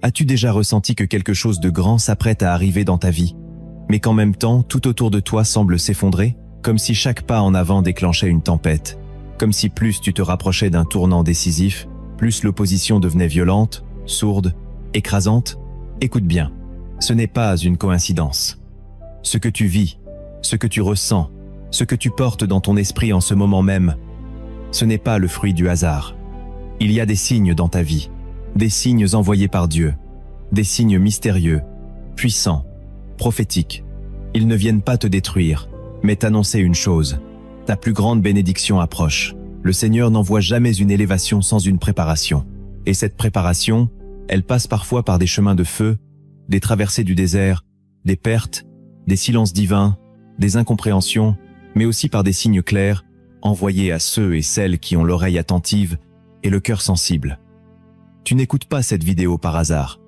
As-tu déjà ressenti que quelque chose de grand s'apprête à arriver dans ta vie, mais qu'en même temps, tout autour de toi semble s'effondrer, comme si chaque pas en avant déclenchait une tempête, comme si plus tu te rapprochais d'un tournant décisif, plus l'opposition devenait violente, sourde, écrasante? Écoute bien, ce n'est pas une coïncidence. Ce que tu vis, ce que tu ressens, ce que tu portes dans ton esprit en ce moment même, ce n'est pas le fruit du hasard. Il y a des signes dans ta vie, des signes envoyés par Dieu, des signes mystérieux, puissants, prophétiques. Ils ne viennent pas te détruire, mais t'annoncer une chose. Ta plus grande bénédiction approche. Le Seigneur n'envoie jamais une élévation sans une préparation. Et cette préparation, elle passe parfois par des chemins de feu, des traversées du désert, des pertes, des silences divins, des incompréhensions, mais aussi par des signes clairs, envoyés à ceux et celles qui ont l'oreille attentive et le cœur sensible. Tu n'écoutes pas cette vidéo par hasard.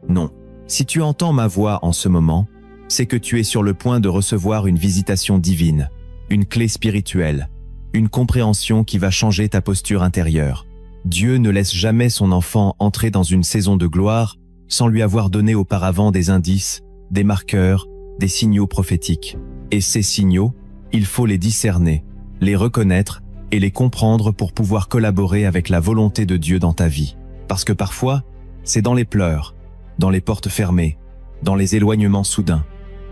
Non, si tu entends ma voix en ce moment, c'est que tu es sur le point de recevoir une visitation divine, une clé spirituelle, une compréhension qui va changer ta posture intérieure. Dieu ne laisse jamais son enfant entrer dans une saison de gloire sans lui avoir donné auparavant des indices, des marqueurs, des signaux prophétiques. Et ces signaux, il faut les discerner, les reconnaître et les comprendre pour pouvoir collaborer avec la volonté de Dieu dans ta vie. Parce que parfois, c'est dans les pleurs, dans les portes fermées, dans les éloignements soudains,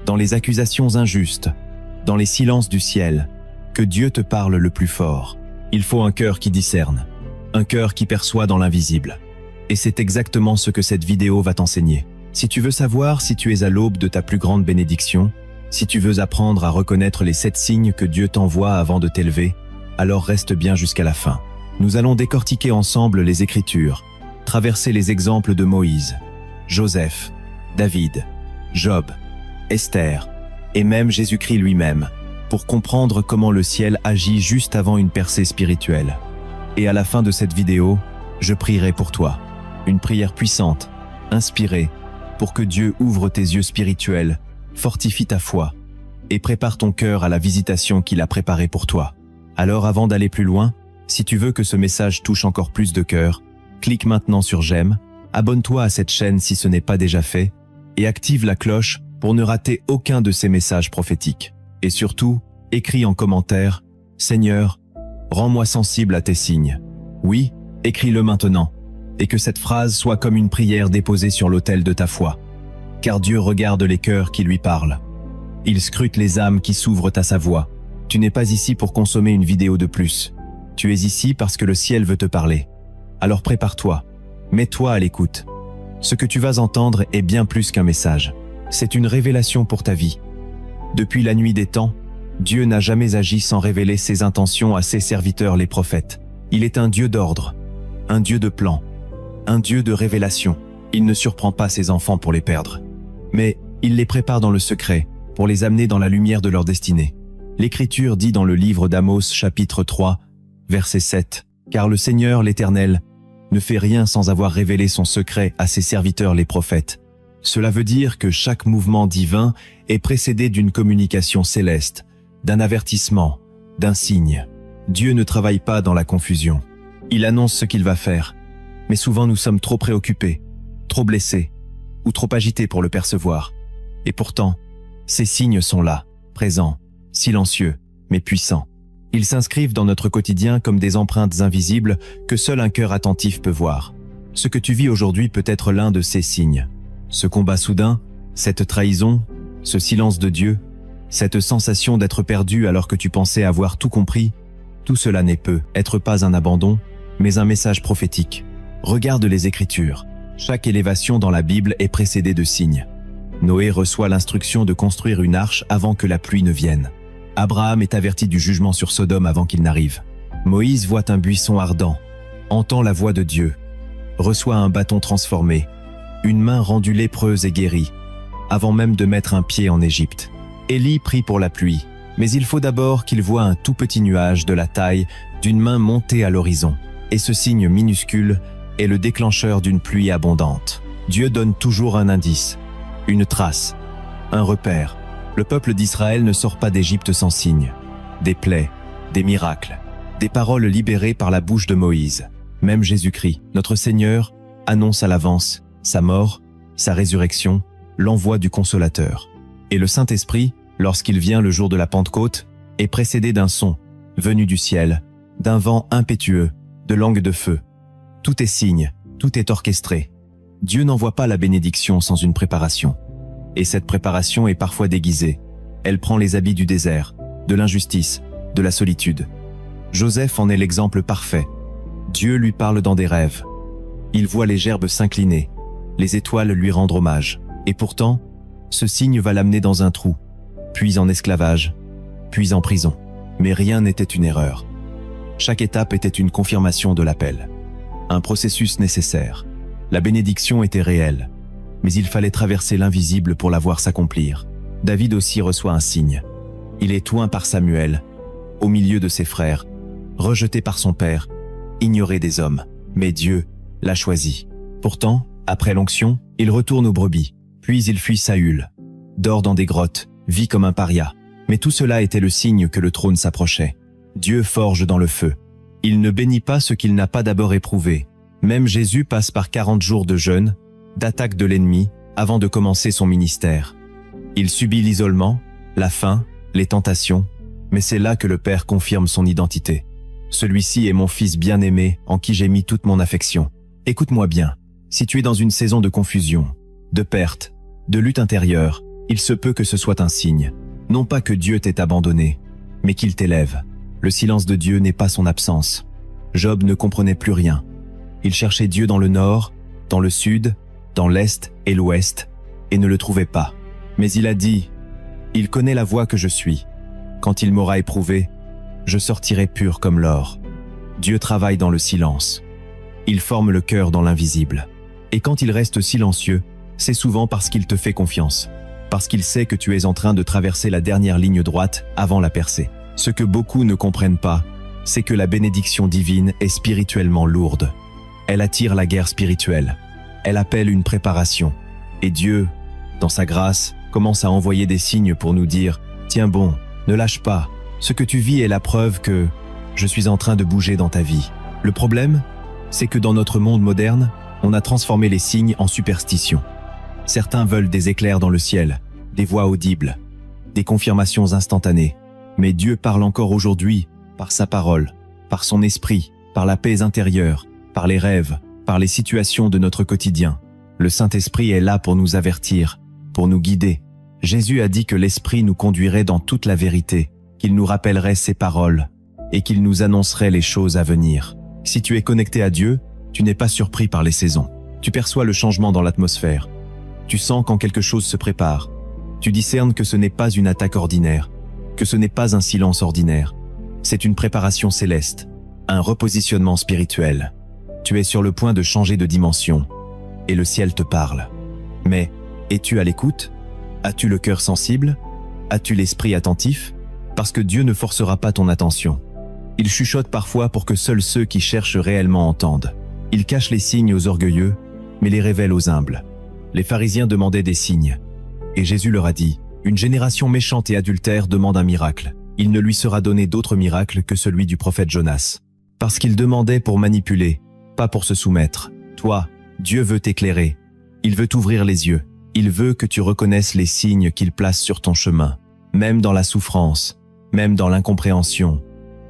dans les accusations injustes, dans les silences du ciel, que Dieu te parle le plus fort. Il faut un cœur qui discerne, un cœur qui perçoit dans l'invisible. Et c'est exactement ce que cette vidéo va t'enseigner. Si tu veux savoir si tu es à l'aube de ta plus grande bénédiction, si tu veux apprendre à reconnaître les 7 signes que Dieu t'envoie avant de t'élever, alors reste bien jusqu'à la fin. Nous allons décortiquer ensemble les Écritures, traverser les exemples de Moïse, Joseph, David, Job, Esther et même Jésus-Christ lui-même, pour comprendre comment le ciel agit juste avant une percée spirituelle. Et à la fin de cette vidéo, je prierai pour toi, une prière puissante, inspirée, pour que Dieu ouvre tes yeux spirituels, fortifie ta foi et prépare ton cœur à la visitation qu'il a préparée pour toi. Alors avant d'aller plus loin, si tu veux que ce message touche encore plus de cœurs, clique maintenant sur j'aime, abonne-toi à cette chaîne si ce n'est pas déjà fait et active la cloche pour ne rater aucun de ces messages prophétiques. Et surtout, écris en commentaire « Seigneur, rends-moi sensible à tes signes ». Oui, écris-le maintenant, et que cette phrase soit comme une prière déposée sur l'autel de ta foi. Car Dieu regarde les cœurs qui lui parlent. Il scrute les âmes qui s'ouvrent à sa voix. Tu n'es pas ici pour consommer une vidéo de plus. Tu es ici parce que le ciel veut te parler. Alors prépare-toi, mets-toi à l'écoute. Ce que tu vas entendre est bien plus qu'un message. C'est une révélation pour ta vie. Depuis la nuit des temps, Dieu n'a jamais agi sans révéler ses intentions à ses serviteurs les prophètes. Il est un Dieu d'ordre, un Dieu de plan, un Dieu de révélation. Il ne surprend pas ses enfants pour les perdre, mais il les prépare dans le secret pour les amener dans la lumière de leur destinée. L'Écriture dit dans le livre d'Amos chapitre 3, verset 7, « Car le Seigneur l'Éternel ne fait rien sans avoir révélé son secret à ses serviteurs les prophètes. » Cela veut dire que chaque mouvement divin est précédé d'une communication céleste, d'un avertissement, d'un signe. Dieu ne travaille pas dans la confusion. Il annonce ce qu'il va faire, mais souvent nous sommes trop préoccupés, trop blessés ou trop agités pour le percevoir. Et pourtant, ces signes sont là, présents, silencieux, mais puissants. Ils s'inscrivent dans notre quotidien comme des empreintes invisibles que seul un cœur attentif peut voir. Ce que tu vis aujourd'hui peut être l'un de ces signes. Ce combat soudain, cette trahison, ce silence de Dieu, cette sensation d'être perdu alors que tu pensais avoir tout compris, tout cela n'est peut-être pas un abandon, mais un message prophétique. Regarde les Écritures. Chaque élévation dans la Bible est précédée de signes. Noé reçoit l'instruction de construire une arche avant que la pluie ne vienne. Abraham est averti du jugement sur Sodome avant qu'il n'arrive. Moïse voit un buisson ardent, entend la voix de Dieu, reçoit un bâton transformé, une main rendue lépreuse et guérie, avant même de mettre un pied en Égypte. Élie prie pour la pluie, mais il faut d'abord qu'il voie un tout petit nuage de la taille d'une main montée à l'horizon. Et ce signe minuscule est le déclencheur d'une pluie abondante. Dieu donne toujours un indice, une trace, un repère. Le peuple d'Israël ne sort pas d'Égypte sans signe. Des plaies, des miracles, des paroles libérées par la bouche de Moïse. Même Jésus-Christ, notre Seigneur, annonce à l'avance sa mort, sa résurrection, l'envoi du Consolateur. Et le Saint-Esprit, lorsqu'il vient le jour de la Pentecôte, est précédé d'un son, venu du ciel, d'un vent impétueux, de langue de feu. Tout est signe, tout est orchestré. Dieu n'envoie pas la bénédiction sans une préparation. Et cette préparation est parfois déguisée. Elle prend les habits du désert, de l'injustice, de la solitude. Joseph en est l'exemple parfait. Dieu lui parle dans des rêves. Il voit les gerbes s'incliner, les étoiles lui rendre hommage. Et pourtant, ce signe va l'amener dans un trou, puis en esclavage, puis en prison. Mais rien n'était une erreur. Chaque étape était une confirmation de l'appel. Un processus nécessaire. La bénédiction était réelle, mais il fallait traverser l'invisible pour la voir s'accomplir. David aussi reçoit un signe. Il est oint par Samuel, au milieu de ses frères, rejeté par son père, ignoré des hommes. Mais Dieu l'a choisi. Pourtant, après l'onction, il retourne aux brebis, puis il fuit Saül, dort dans des grottes, vit comme un paria. Mais tout cela était le signe que le trône s'approchait. Dieu forge dans le feu. Il ne bénit pas ce qu'il n'a pas d'abord éprouvé. Même Jésus passe par 40 jours de jeûne, d'attaque de l'ennemi, avant de commencer son ministère. Il subit l'isolement, la faim, les tentations, mais c'est là que le Père confirme son identité. Celui-ci est mon Fils bien-aimé, en qui j'ai mis toute mon affection. Écoute-moi bien, si tu es dans une saison de confusion, de perte, de lutte intérieure, il se peut que ce soit un signe. Non pas que Dieu t'ait abandonné, mais qu'il t'élève. Le silence de Dieu n'est pas son absence. Job ne comprenait plus rien. Il cherchait Dieu dans le nord, dans le sud, dans l'est et l'ouest, et ne le trouvait pas. Mais il a dit, « Il connaît la voie que je suis. Quand il m'aura éprouvé, je sortirai pur comme l'or. » Dieu travaille dans le silence. Il forme le cœur dans l'invisible. Et quand il reste silencieux, c'est souvent parce qu'il te fait confiance. Parce qu'il sait que tu es en train de traverser la dernière ligne droite avant la percée. Ce que beaucoup ne comprennent pas, c'est que la bénédiction divine est spirituellement lourde. Elle attire la guerre spirituelle. Elle appelle une préparation. Et Dieu, dans sa grâce, commence à envoyer des signes pour nous dire « Tiens bon, ne lâche pas. Ce que tu vis est la preuve que je suis en train de bouger dans ta vie. » Le problème, c'est que dans notre monde moderne, on a transformé les signes en superstitions. Certains veulent des éclairs dans le ciel, des voix audibles, des confirmations instantanées. Mais Dieu parle encore aujourd'hui, par sa parole, par son esprit, par la paix intérieure, par les rêves, par les situations de notre quotidien. Le Saint-Esprit est là pour nous avertir, pour nous guider. Jésus a dit que l'Esprit nous conduirait dans toute la vérité, qu'il nous rappellerait ses paroles et qu'il nous annoncerait les choses à venir. Si tu es connecté à Dieu, tu n'es pas surpris par les saisons. Tu perçois le changement dans l'atmosphère. Tu sens quand quelque chose se prépare. Tu discernes que ce n'est pas une attaque ordinaire, que ce n'est pas un silence ordinaire. C'est une préparation céleste, un repositionnement spirituel. Tu es sur le point de changer de dimension, et le ciel te parle. Mais, es-tu à l'écoute? As-tu le cœur sensible? As-tu l'esprit attentif? Parce que Dieu ne forcera pas ton attention. Il chuchote parfois pour que seuls ceux qui cherchent réellement entendent. Il cache les signes aux orgueilleux, mais les révèle aux humbles. Les pharisiens demandaient des signes. Et Jésus leur a dit, « Une génération méchante et adultère demande un miracle. Il ne lui sera donné d'autre miracle que celui du prophète Jonas. » Parce qu'il demandait pour manipuler, pas pour se soumettre. Toi, Dieu veut t'éclairer. Il veut t'ouvrir les yeux. Il veut que tu reconnaisses les signes qu'il place sur ton chemin, même dans la souffrance, même dans l'incompréhension,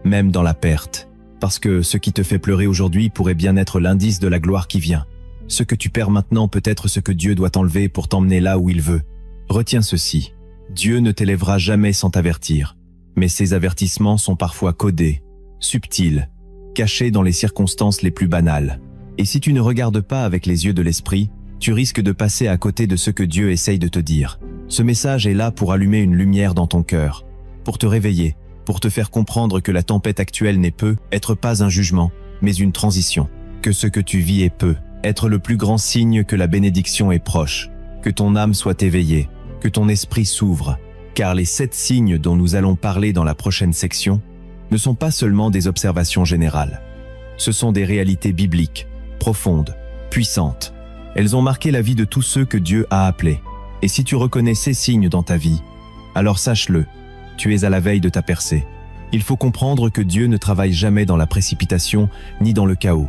même dans la perte. Parce que ce qui te fait pleurer aujourd'hui pourrait bien être l'indice de la gloire qui vient. Ce que tu perds maintenant peut être ce que Dieu doit t'enlever pour t'emmener là où il veut. Retiens ceci. Dieu ne t'élèvera jamais sans t'avertir. Mais ces avertissements sont parfois codés, subtils, cachés dans les circonstances les plus banales. Et si tu ne regardes pas avec les yeux de l'esprit, tu risques de passer à côté de ce que Dieu essaye de te dire. Ce message est là pour allumer une lumière dans ton cœur, pour te réveiller, pour te faire comprendre que la tempête actuelle n'est peut être pas un jugement, mais une transition. Que ce que tu vis est peut être le plus grand signe que la bénédiction est proche. Que ton âme soit éveillée, que ton esprit s'ouvre, car les 7 signes dont nous allons parler dans la prochaine section ne sont pas seulement des observations générales. Ce sont des réalités bibliques, profondes, puissantes. Elles ont marqué la vie de tous ceux que Dieu a appelés. Et si tu reconnais ces signes dans ta vie, alors sache-le, tu es à la veille de ta percée. Il faut comprendre que Dieu ne travaille jamais dans la précipitation ni dans le chaos,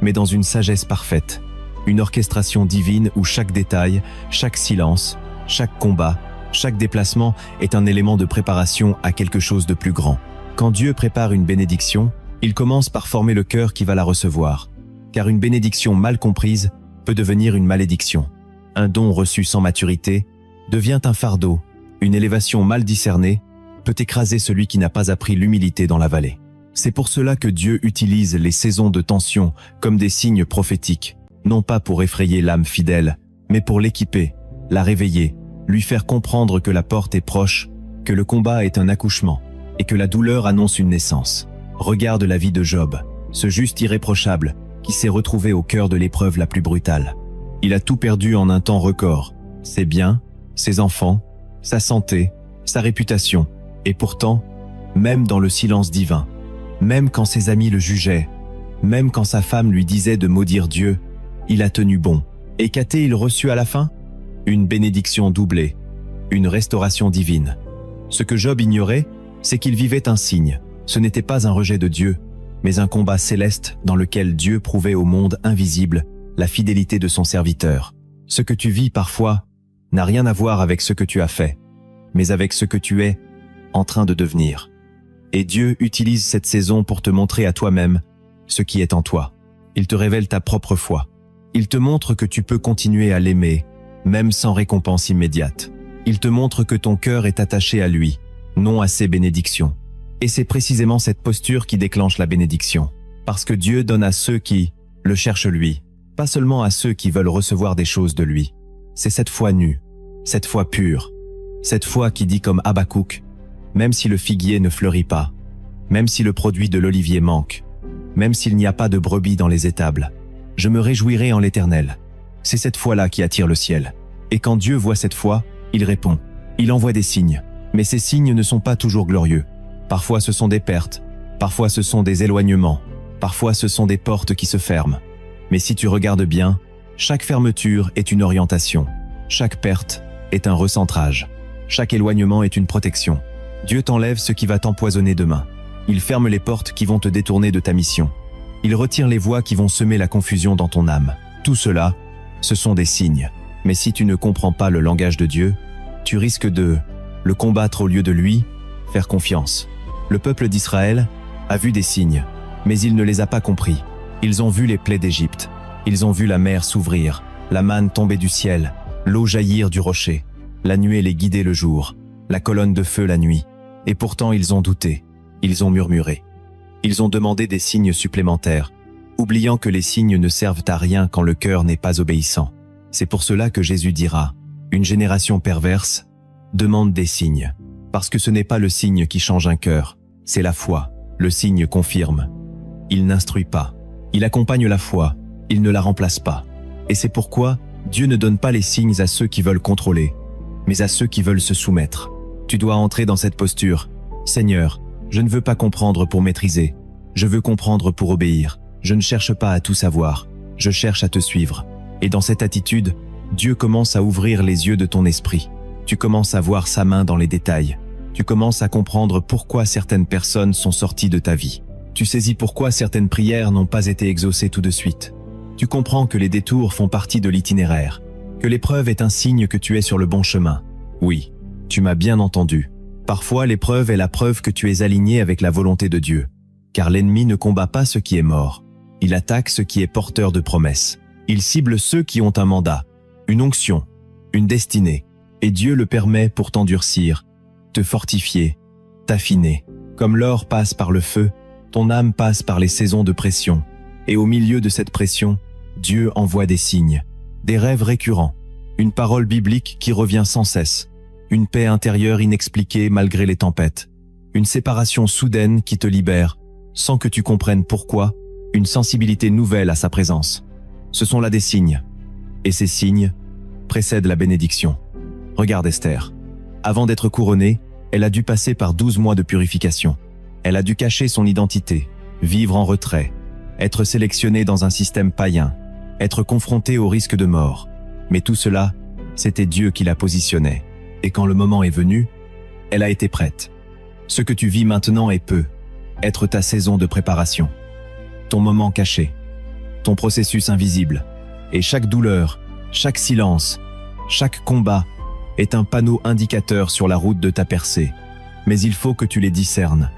mais dans une sagesse parfaite, Une orchestration divine où chaque détail, chaque silence, chaque combat, chaque déplacement est un élément de préparation à quelque chose de plus grand. Quand Dieu prépare une bénédiction, il commence par former le cœur qui va la recevoir. Car une bénédiction mal comprise peut devenir une malédiction. Un don reçu sans maturité devient un fardeau. Une élévation mal discernée peut écraser celui qui n'a pas appris l'humilité dans la vallée. C'est pour cela que Dieu utilise les saisons de tension comme des signes prophétiques, non pas pour effrayer l'âme fidèle, mais pour l'équiper, la réveiller, lui faire comprendre que la porte est proche, que le combat est un accouchement, et que la douleur annonce une naissance. Regarde la vie de Job, ce juste irréprochable, qui s'est retrouvé au cœur de l'épreuve la plus brutale. Il a tout perdu en un temps record, ses biens, ses enfants, sa santé, sa réputation, et pourtant, même dans le silence divin, même quand ses amis le jugeaient, même quand sa femme lui disait de maudire Dieu, il a tenu bon. Et qu'a-t-il reçu à la fin? Une bénédiction doublée, une restauration divine. Ce que Job ignorait, c'est qu'il vivait un signe. Ce n'était pas un rejet de Dieu, mais un combat céleste dans lequel Dieu prouvait au monde invisible la fidélité de son serviteur. Ce que tu vis parfois n'a rien à voir avec ce que tu as fait, mais avec ce que tu es en train de devenir. Et Dieu utilise cette saison pour te montrer à toi-même ce qui est en toi. Il te révèle ta propre foi. Il te montre que tu peux continuer à l'aimer, même sans récompense immédiate. Il te montre que ton cœur est attaché à lui, non à ses bénédictions. Et c'est précisément cette posture qui déclenche la bénédiction. Parce que Dieu donne à ceux qui le cherchent lui, pas seulement à ceux qui veulent recevoir des choses de lui. C'est cette foi nue, cette foi pure, cette foi qui dit comme Habakkuk, même si le figuier ne fleurit pas, même si le produit de l'olivier manque, même s'il n'y a pas de brebis dans les étables, je me réjouirai en l'Éternel. C'est cette foi-là qui attire le ciel. Et quand Dieu voit cette foi, il répond. Il envoie des signes. Mais ces signes ne sont pas toujours glorieux. Parfois ce sont des pertes, parfois ce sont des éloignements, parfois ce sont des portes qui se ferment. Mais si tu regardes bien, chaque fermeture est une orientation. Chaque perte est un recentrage. Chaque éloignement est une protection. Dieu t'enlève ce qui va t'empoisonner demain. Il ferme les portes qui vont te détourner de ta mission. Il retire les voies qui vont semer la confusion dans ton âme. Tout cela, ce sont des signes. Mais si tu ne comprends pas le langage de Dieu, tu risques de le combattre au lieu de lui faire confiance. Le peuple d'Israël a vu des signes, mais il ne les a pas compris. Ils ont vu les plaies d'Égypte. Ils ont vu la mer s'ouvrir, la manne tomber du ciel, l'eau jaillir du rocher, la nuée les guider le jour, la colonne de feu la nuit. Et pourtant ils ont douté, ils ont murmuré. Ils ont demandé des signes supplémentaires, oubliant que les signes ne servent à rien quand le cœur n'est pas obéissant. C'est pour cela que Jésus dira, une génération perverse demande des signes, parce que ce n'est pas le signe qui change un cœur, c'est la foi. Le signe confirme. Il n'instruit pas. Il accompagne la foi. Il ne la remplace pas. Et c'est pourquoi Dieu ne donne pas les signes à ceux qui veulent contrôler, mais à ceux qui veulent se soumettre. Tu dois entrer dans cette posture. Seigneur, je ne veux pas comprendre pour maîtriser. Je veux comprendre pour obéir. Je ne cherche pas à tout savoir. Je cherche à te suivre. Et dans cette attitude, Dieu commence à ouvrir les yeux de ton esprit. Tu commences à voir sa main dans les détails. Tu commences à comprendre pourquoi certaines personnes sont sorties de ta vie. Tu saisis pourquoi certaines prières n'ont pas été exaucées tout de suite. Tu comprends que les détours font partie de l'itinéraire, que l'épreuve est un signe que tu es sur le bon chemin. Oui, tu m'as bien entendu. Parfois, l'épreuve est la preuve que tu es aligné avec la volonté de Dieu. Car l'ennemi ne combat pas ce qui est mort. Il attaque ce qui est porteur de promesses. Il cible ceux qui ont un mandat, une onction, une destinée. Et Dieu le permet pour t'endurcir, te fortifier, t'affiner. Comme l'or passe par le feu, ton âme passe par les saisons de pression. Et au milieu de cette pression, Dieu envoie des signes, des rêves récurrents, une parole biblique qui revient sans cesse, une paix intérieure inexpliquée malgré les tempêtes, une séparation soudaine qui te libère, sans que tu comprennes pourquoi, une sensibilité nouvelle à sa présence. Ce sont là des signes. Et ces signes précèdent la bénédiction. Regarde Esther. Avant d'être couronnée, elle a dû passer par 12 mois de purification. Elle a dû cacher son identité, vivre en retrait, être sélectionnée dans un système païen, être confrontée au risque de mort. Mais tout cela, c'était Dieu qui la positionnait. Et quand le moment est venu, elle a été prête. Ce que tu vis maintenant peut être ta saison de préparation, ton moment caché, ton processus invisible, Et chaque douleur, chaque silence, chaque combat est un panneau indicateur sur la route de ta percée. Mais il faut que tu les discernes.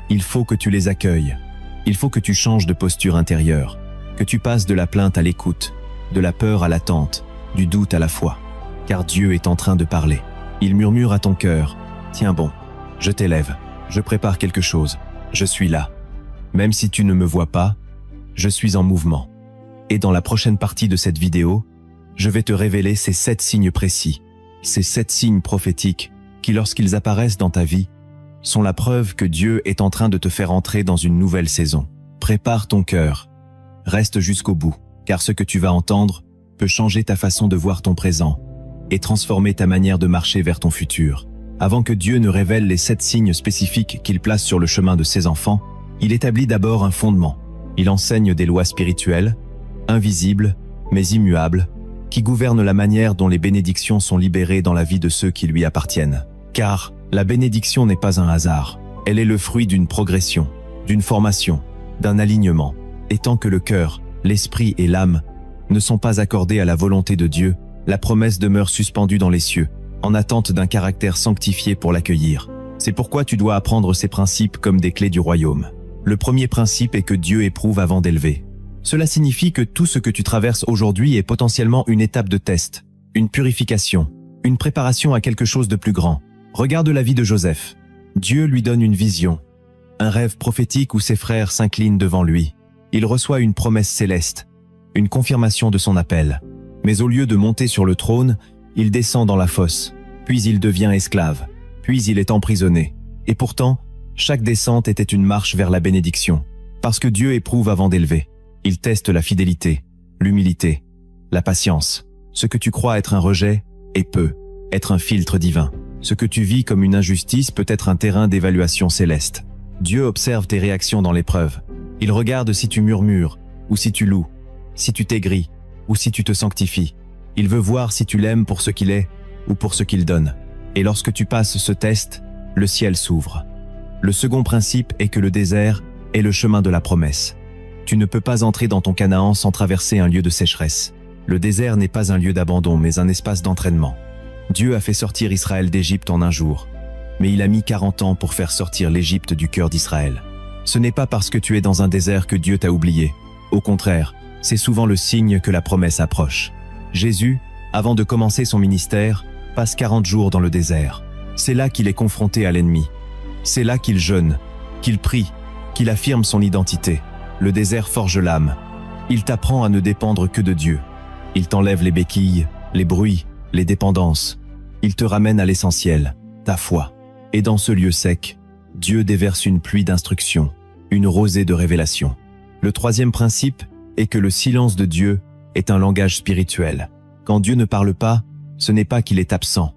Il faut que tu les accueilles. Il faut que tu changes de posture intérieure, que tu passes de la plainte à l'écoute, de la peur à l'attente, du doute à la foi. Car Dieu est en train de parler. Il murmure à ton cœur, « Tiens bon, je t'élève, je prépare quelque chose, je suis là. Même si tu ne me vois pas, je suis en mouvement. » Et dans la prochaine partie de cette vidéo, je vais te révéler ces 7 signes précis, ces 7 signes prophétiques qui, lorsqu'ils apparaissent dans ta vie, sont la preuve que Dieu est en train de te faire entrer dans une nouvelle saison. Prépare ton cœur. Reste jusqu'au bout, car ce que tu vas entendre peut changer ta façon de voir ton présent et transformer ta manière de marcher vers ton futur. Avant que Dieu ne révèle les 7 signes spécifiques qu'il place sur le chemin de ses enfants, il établit d'abord un fondement. Il enseigne des lois spirituelles, invisibles, mais immuables, qui gouvernent la manière dont les bénédictions sont libérées dans la vie de ceux qui lui appartiennent. Car la bénédiction n'est pas un hasard. Elle est le fruit d'une progression, d'une formation, d'un alignement. Et tant que le cœur, l'esprit et l'âme ne sont pas accordés à la volonté de Dieu, la promesse demeure suspendue dans les cieux, en attente d'un caractère sanctifié pour l'accueillir. C'est pourquoi tu dois apprendre ces principes comme des clés du royaume. Le premier principe est que Dieu éprouve avant d'élever. Cela signifie que tout ce que tu traverses aujourd'hui est potentiellement une étape de test, une purification, une préparation à quelque chose de plus grand. Regarde la vie de Joseph. Dieu lui donne une vision, un rêve prophétique où ses frères s'inclinent devant lui. Il reçoit une promesse céleste, une confirmation de son appel. Mais au lieu de monter sur le trône, il descend dans la fosse, puis il devient esclave, puis il est emprisonné. Et pourtant, chaque descente était une marche vers la bénédiction, parce que Dieu éprouve avant d'élever. Il teste la fidélité, l'humilité, la patience. Ce que tu crois être un rejet peut être un filtre divin. Ce que tu vis comme une injustice peut être un terrain d'évaluation céleste. Dieu observe tes réactions dans l'épreuve. Il regarde si tu murmures, ou si tu loues, si tu t'aigris, ou si tu te sanctifies. Il veut voir si tu l'aimes pour ce qu'il est, ou pour ce qu'il donne. Et lorsque tu passes ce test, le ciel s'ouvre. Le second principe est que le désert est le chemin de la promesse. Tu ne peux pas entrer dans ton Canaan sans traverser un lieu de sécheresse. Le désert n'est pas un lieu d'abandon, mais un espace d'entraînement. Dieu a fait sortir Israël d'Égypte en un jour, mais il a mis 40 ans pour faire sortir l'Égypte du cœur d'Israël. Ce n'est pas parce que tu es dans un désert que Dieu t'a oublié. Au contraire, c'est souvent le signe que la promesse approche. Jésus, avant de commencer son ministère, passe 40 jours dans le désert. C'est là qu'il est confronté à l'ennemi. C'est là qu'il jeûne, qu'il prie, qu'il affirme son identité. Le désert forge l'âme. Il t'apprend à ne dépendre que de Dieu. Il t'enlève les béquilles, les bruits, les dépendances. Il te ramène à l'essentiel, ta foi. Et dans ce lieu sec, Dieu déverse une pluie d'instruction, une rosée de révélation. Le troisième principe est que le silence de Dieu est un langage spirituel. Quand Dieu ne parle pas, ce n'est pas qu'il est absent,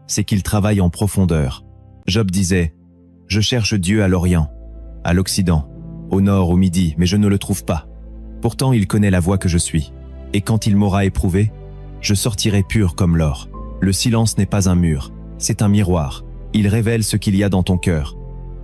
c'est qu'il travaille en profondeur. Job disait « Je cherche Dieu à l'Orient, à l'Occident, au Nord, au Midi, mais je ne le trouve pas. Pourtant il connaît la voie que je suis, et quand il m'aura éprouvé, je sortirai pur comme l'or. » Le silence n'est pas un mur, c'est un miroir. Il révèle ce qu'il y a dans ton cœur.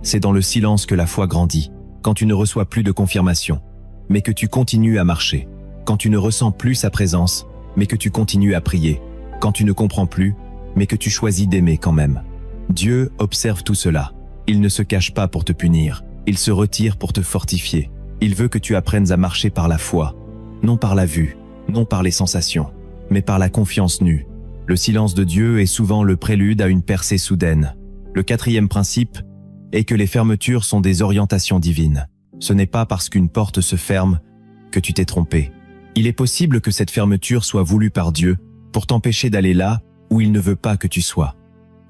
C'est dans le silence que la foi grandit, quand tu ne reçois plus de confirmation, mais que tu continues à marcher, quand tu ne ressens plus sa présence, mais que tu continues à prier, quand tu ne comprends plus, mais que tu choisis d'aimer quand même. Dieu observe tout cela. Il ne se cache pas pour te punir, il se retire pour te fortifier. Il veut que tu apprennes à marcher par la foi, non par la vue, non par les sensations, mais par la confiance nue. Le silence de Dieu est souvent le prélude à une percée soudaine. Le quatrième principe est que les fermetures sont des orientations divines. Ce n'est pas parce qu'une porte se ferme que tu t'es trompé. Il est possible que cette fermeture soit voulue par Dieu pour t'empêcher d'aller là où il ne veut pas que tu sois.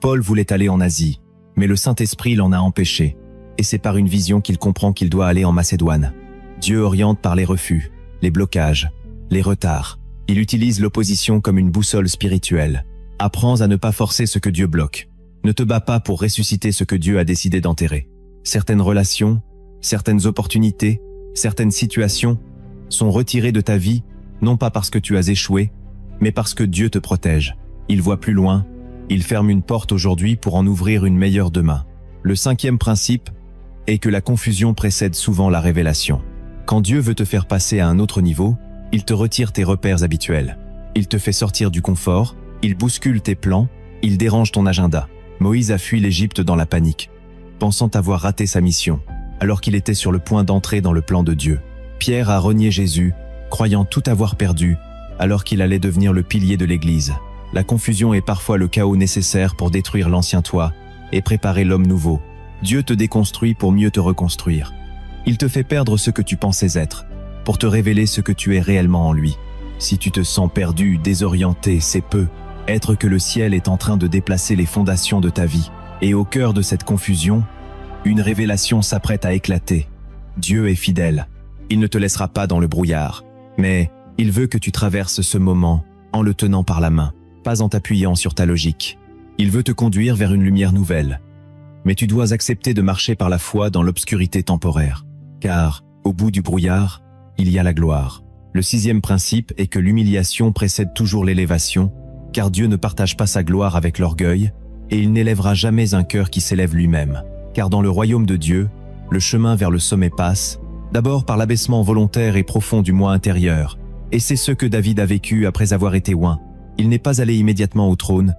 Paul voulait aller en Asie, mais le Saint-Esprit l'en a empêché, et c'est par une vision qu'il comprend qu'il doit aller en Macédoine. Dieu oriente par les refus, les blocages, les retards. Il utilise l'opposition comme une boussole spirituelle. Apprends à ne pas forcer ce que Dieu bloque. Ne te bats pas pour ressusciter ce que Dieu a décidé d'enterrer. Certaines relations, certaines opportunités, certaines situations sont retirées de ta vie, non pas parce que tu as échoué, mais parce que Dieu te protège. Il voit plus loin, il ferme une porte aujourd'hui pour en ouvrir une meilleure demain. Le cinquième principe est que la confusion précède souvent la révélation. Quand Dieu veut te faire passer à un autre niveau, Il te retire tes repères habituels. Il te fait sortir du confort, il bouscule tes plans, il dérange ton agenda. Moïse a fui l'Égypte dans la panique, pensant avoir raté sa mission, alors qu'il était sur le point d'entrer dans le plan de Dieu. Pierre a renié Jésus, croyant tout avoir perdu, alors qu'il allait devenir le pilier de l'Église. La confusion est parfois le chaos nécessaire pour détruire l'ancien toi et préparer l'homme nouveau. Dieu te déconstruit pour mieux te reconstruire. Il te fait perdre ce que tu pensais être, pour te révéler ce que tu es réellement en lui. Si tu te sens perdu, désorienté, c'est peu. Être que le ciel est en train de déplacer les fondations de ta vie. Et au cœur de cette confusion, une révélation s'apprête à éclater. Dieu est fidèle. Il ne te laissera pas dans le brouillard. Mais il veut que tu traverses ce moment en le tenant par la main, pas en t'appuyant sur ta logique. Il veut te conduire vers une lumière nouvelle. Mais tu dois accepter de marcher par la foi dans l'obscurité temporaire. Car, au bout du brouillard, il y a la gloire. Le 6e principe est que l'humiliation précède toujours l'élévation, car Dieu ne partage pas sa gloire avec l'orgueil, et il n'élèvera jamais un cœur qui s'élève lui-même. Car dans le royaume de Dieu, le chemin vers le sommet passe, d'abord par l'abaissement volontaire et profond du moi intérieur. Et c'est ce que David a vécu après avoir été oint. Il n'est pas allé immédiatement au trône,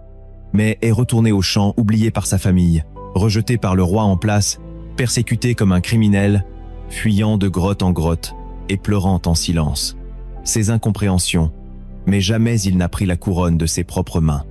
mais est retourné au champ, oublié par sa famille, rejeté par le roi en place, persécuté comme un criminel, fuyant de grotte en grotte et pleurant en silence. Ses incompréhensions, mais jamais il n'a pris la couronne de ses propres mains.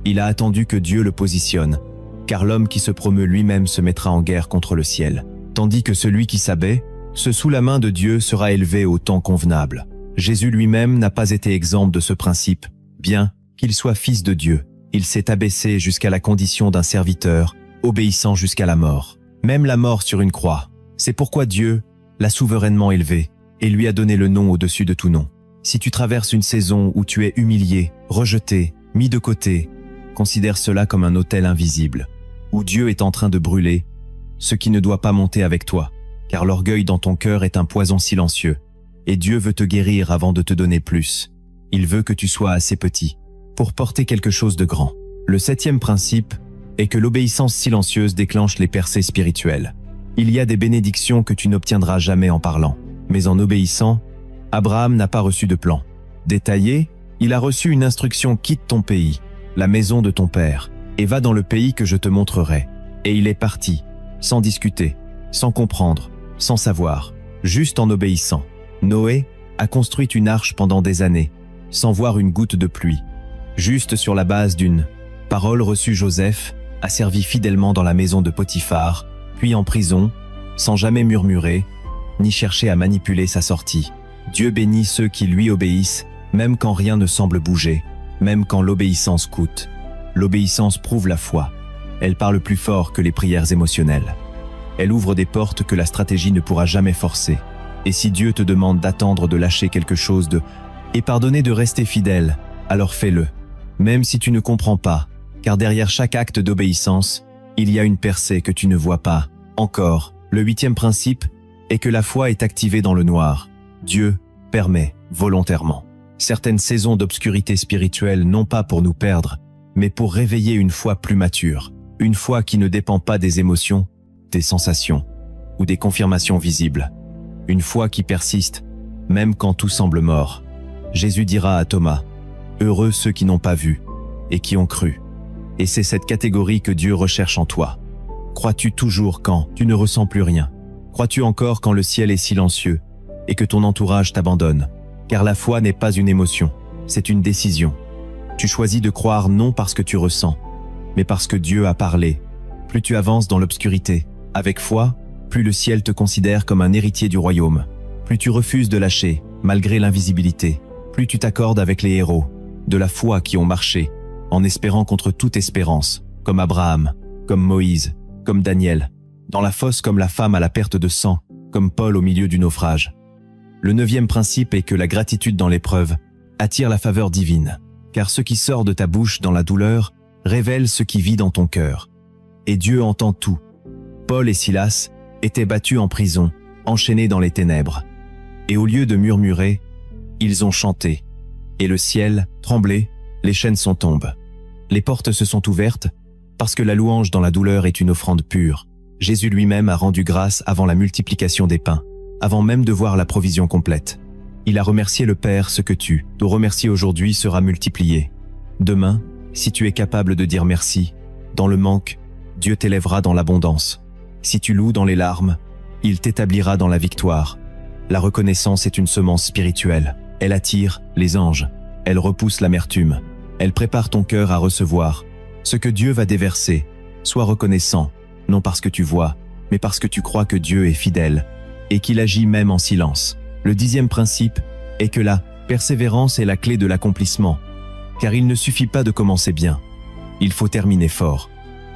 Il a attendu que Dieu le positionne, car l'homme qui se promeut lui-même se mettra en guerre contre le ciel, tandis que celui qui s'abaisse, sous la main de Dieu sera élevé au temps convenable. Jésus lui-même n'a pas été exempt de ce principe, bien qu'il soit fils de Dieu. Il s'est abaissé jusqu'à la condition d'un serviteur, obéissant jusqu'à la mort, même la mort sur une croix. C'est pourquoi Dieu l'a souverainement élevé et lui a donné le nom au-dessus de tout nom. Si tu traverses une saison où tu es humilié, rejeté, mis de côté, considère cela comme un autel invisible, où Dieu est en train de brûler ce qui ne doit pas monter avec toi, car l'orgueil dans ton cœur est un poison silencieux, et Dieu veut te guérir avant de te donner plus. Il veut que tu sois assez petit pour porter quelque chose de grand. Le 7e principe est que l'obéissance silencieuse déclenche les percées spirituelles. Il y a des bénédictions que tu n'obtiendras jamais en parlant, mais en obéissant, Abraham n'a pas reçu de plan détaillé, il a reçu une instruction: quitte ton pays, la maison de ton père, et va dans le pays que je te montrerai. Et il est parti, sans discuter, sans comprendre, sans savoir, juste en obéissant. Noé a construit une arche pendant des années, sans voir une goutte de pluie. Juste sur la base d'une parole reçue, Joseph a servi fidèlement dans la maison de Potiphar, puis en prison, sans jamais murmurer, ni chercher à manipuler sa sortie. Dieu bénit ceux qui lui obéissent, même quand rien ne semble bouger, même quand l'obéissance coûte. L'obéissance prouve la foi. Elle parle plus fort que les prières émotionnelles. Elle ouvre des portes que la stratégie ne pourra jamais forcer. Et si Dieu te demande d'attendre, de lâcher quelque chose, et pardonner, de rester fidèle, alors fais-le. Même si tu ne comprends pas, car derrière chaque acte d'obéissance, il y a une percée que tu ne vois pas. Encore, le 8e principe est que la foi est activée dans le noir. Dieu permet, volontairement, certaines saisons d'obscurité spirituelle, non pas pour nous perdre, mais pour réveiller une foi plus mature, une foi qui ne dépend pas des émotions, des sensations ou des confirmations visibles. Une foi qui persiste, même quand tout semble mort. Jésus dira à Thomas: « Heureux ceux qui n'ont pas vu et qui ont cru. » Et c'est cette catégorie que Dieu recherche en toi. Crois-tu toujours quand tu ne ressens plus rien? Crois-tu encore quand le ciel est silencieux et que ton entourage t'abandonne? Car la foi n'est pas une émotion, c'est une décision. Tu choisis de croire non parce que tu ressens, mais parce que Dieu a parlé. Plus tu avances dans l'obscurité, avec foi, plus le ciel te considère comme un héritier du royaume. Plus tu refuses de lâcher, malgré l'invisibilité, plus tu t'accordes avec les héros de la foi qui ont marché, en espérant contre toute espérance, comme Abraham, comme Moïse, comme Daniel, dans la fosse comme la femme à la perte de sang, comme Paul au milieu du naufrage. Le 9e principe est que la gratitude dans l'épreuve attire la faveur divine, car ce qui sort de ta bouche dans la douleur révèle ce qui vit dans ton cœur. Et Dieu entend tout. Paul et Silas étaient battus en prison, enchaînés dans les ténèbres. Et au lieu de murmurer, ils ont chanté. Et le ciel tremblait, les chaînes sont tombées. Les portes se sont ouvertes, parce que la louange dans la douleur est une offrande pure. Jésus lui-même a rendu grâce avant la multiplication des pains, avant même de voir la provision complète. Il a remercié le Père, ce que tu dois remercier aujourd'hui sera multiplié. Demain, si tu es capable de dire merci, dans le manque, Dieu t'élèvera dans l'abondance. Si tu loues dans les larmes, il t'établira dans la victoire. La reconnaissance est une semence spirituelle. Elle attire les anges. Elle repousse l'amertume. Elle prépare ton cœur à recevoir ce que Dieu va déverser. Sois reconnaissant, non parce que tu vois, mais parce que tu crois que Dieu est fidèle et qu'il agit même en silence. Le 10e principe est que la persévérance est la clé de l'accomplissement, car il ne suffit pas de commencer bien. Il faut terminer fort.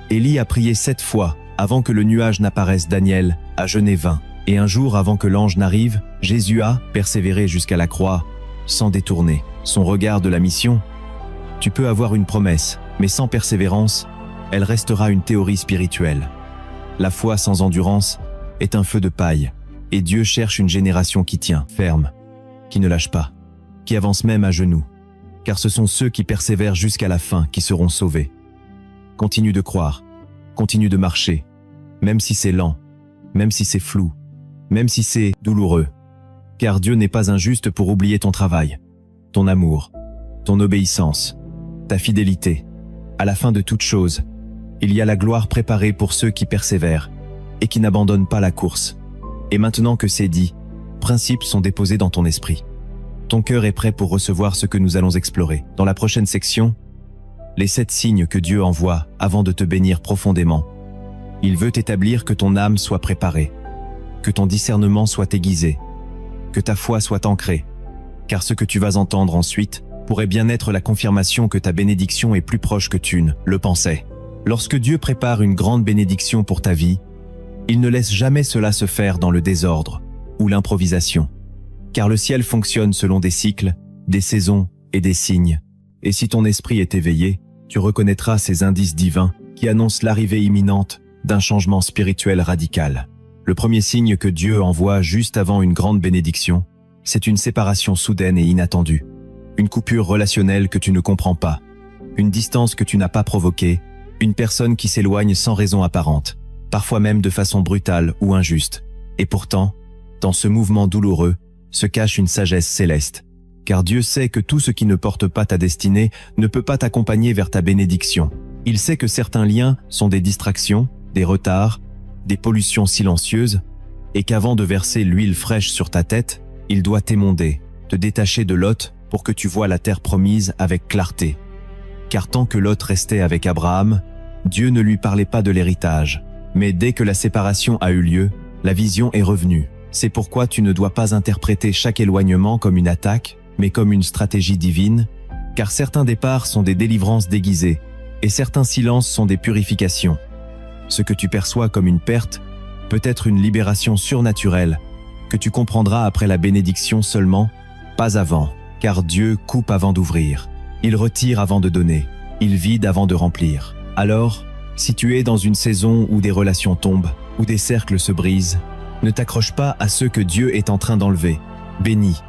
Élie a prié 7 fois avant que le nuage n'apparaisse. Daniel a jeûné 20. Et un jour avant que l'ange n'arrive, Jésus a persévéré jusqu'à la croix, sans détourner son regard de la mission. Tu peux avoir une promesse, mais sans persévérance, elle restera une théorie spirituelle. La foi sans endurance est un feu de paille, et Dieu cherche une génération qui tient ferme, qui ne lâche pas, qui avance même à genoux, car ce sont ceux qui persévèrent jusqu'à la fin qui seront sauvés. Continue de croire, continue de marcher, même si c'est lent, même si c'est flou, même si c'est douloureux, car Dieu n'est pas injuste pour oublier ton travail, ton amour, ton obéissance, ta fidélité. À la fin de toute chose, il y a la gloire préparée pour ceux qui persévèrent et qui n'abandonnent pas la course. Et maintenant que c'est dit, principes sont déposés dans ton esprit. Ton cœur est prêt pour recevoir ce que nous allons explorer. Dans la prochaine section, les 7 signes que Dieu envoie avant de te bénir profondément. Il veut établir que ton âme soit préparée, que ton discernement soit aiguisé, que ta foi soit ancrée, car ce que tu vas entendre ensuite pourrait bien être la confirmation que ta bénédiction est plus proche que tu ne le pensais. Lorsque Dieu prépare une grande bénédiction pour ta vie, il ne laisse jamais cela se faire dans le désordre ou l'improvisation, car le ciel fonctionne selon des cycles, des saisons et des signes. Et si ton esprit est éveillé, tu reconnaîtras ces indices divins qui annoncent l'arrivée imminente d'un changement spirituel radical. Le premier signe que Dieu envoie juste avant une grande bénédiction, c'est une séparation soudaine et inattendue. Une coupure relationnelle que tu ne comprends pas, une distance que tu n'as pas provoquée, une personne qui s'éloigne sans raison apparente, parfois même de façon brutale ou injuste. Et pourtant, dans ce mouvement douloureux, se cache une sagesse céleste. Car Dieu sait que tout ce qui ne porte pas ta destinée ne peut pas t'accompagner vers ta bénédiction. Il sait que certains liens sont des distractions, des retards, des pollutions silencieuses, et qu'avant de verser l'huile fraîche sur ta tête, il doit t'émonder, te détacher de Lot pour que tu vois la terre promise avec clarté. Car tant que Lot restait avec Abraham, Dieu ne lui parlait pas de l'héritage. Mais dès que la séparation a eu lieu, la vision est revenue. C'est pourquoi tu ne dois pas interpréter chaque éloignement comme une attaque, mais comme une stratégie divine, car certains départs sont des délivrances déguisées, et certains silences sont des purifications. Ce que tu perçois comme une perte peut être une libération surnaturelle, que tu comprendras après la bénédiction seulement, pas avant, car Dieu coupe avant d'ouvrir. Il retire avant de donner, il vide avant de remplir. Alors, si tu es dans une saison où des relations tombent, où des cercles se brisent, ne t'accroche pas à ceux que Dieu est en train d'enlever. Bénis,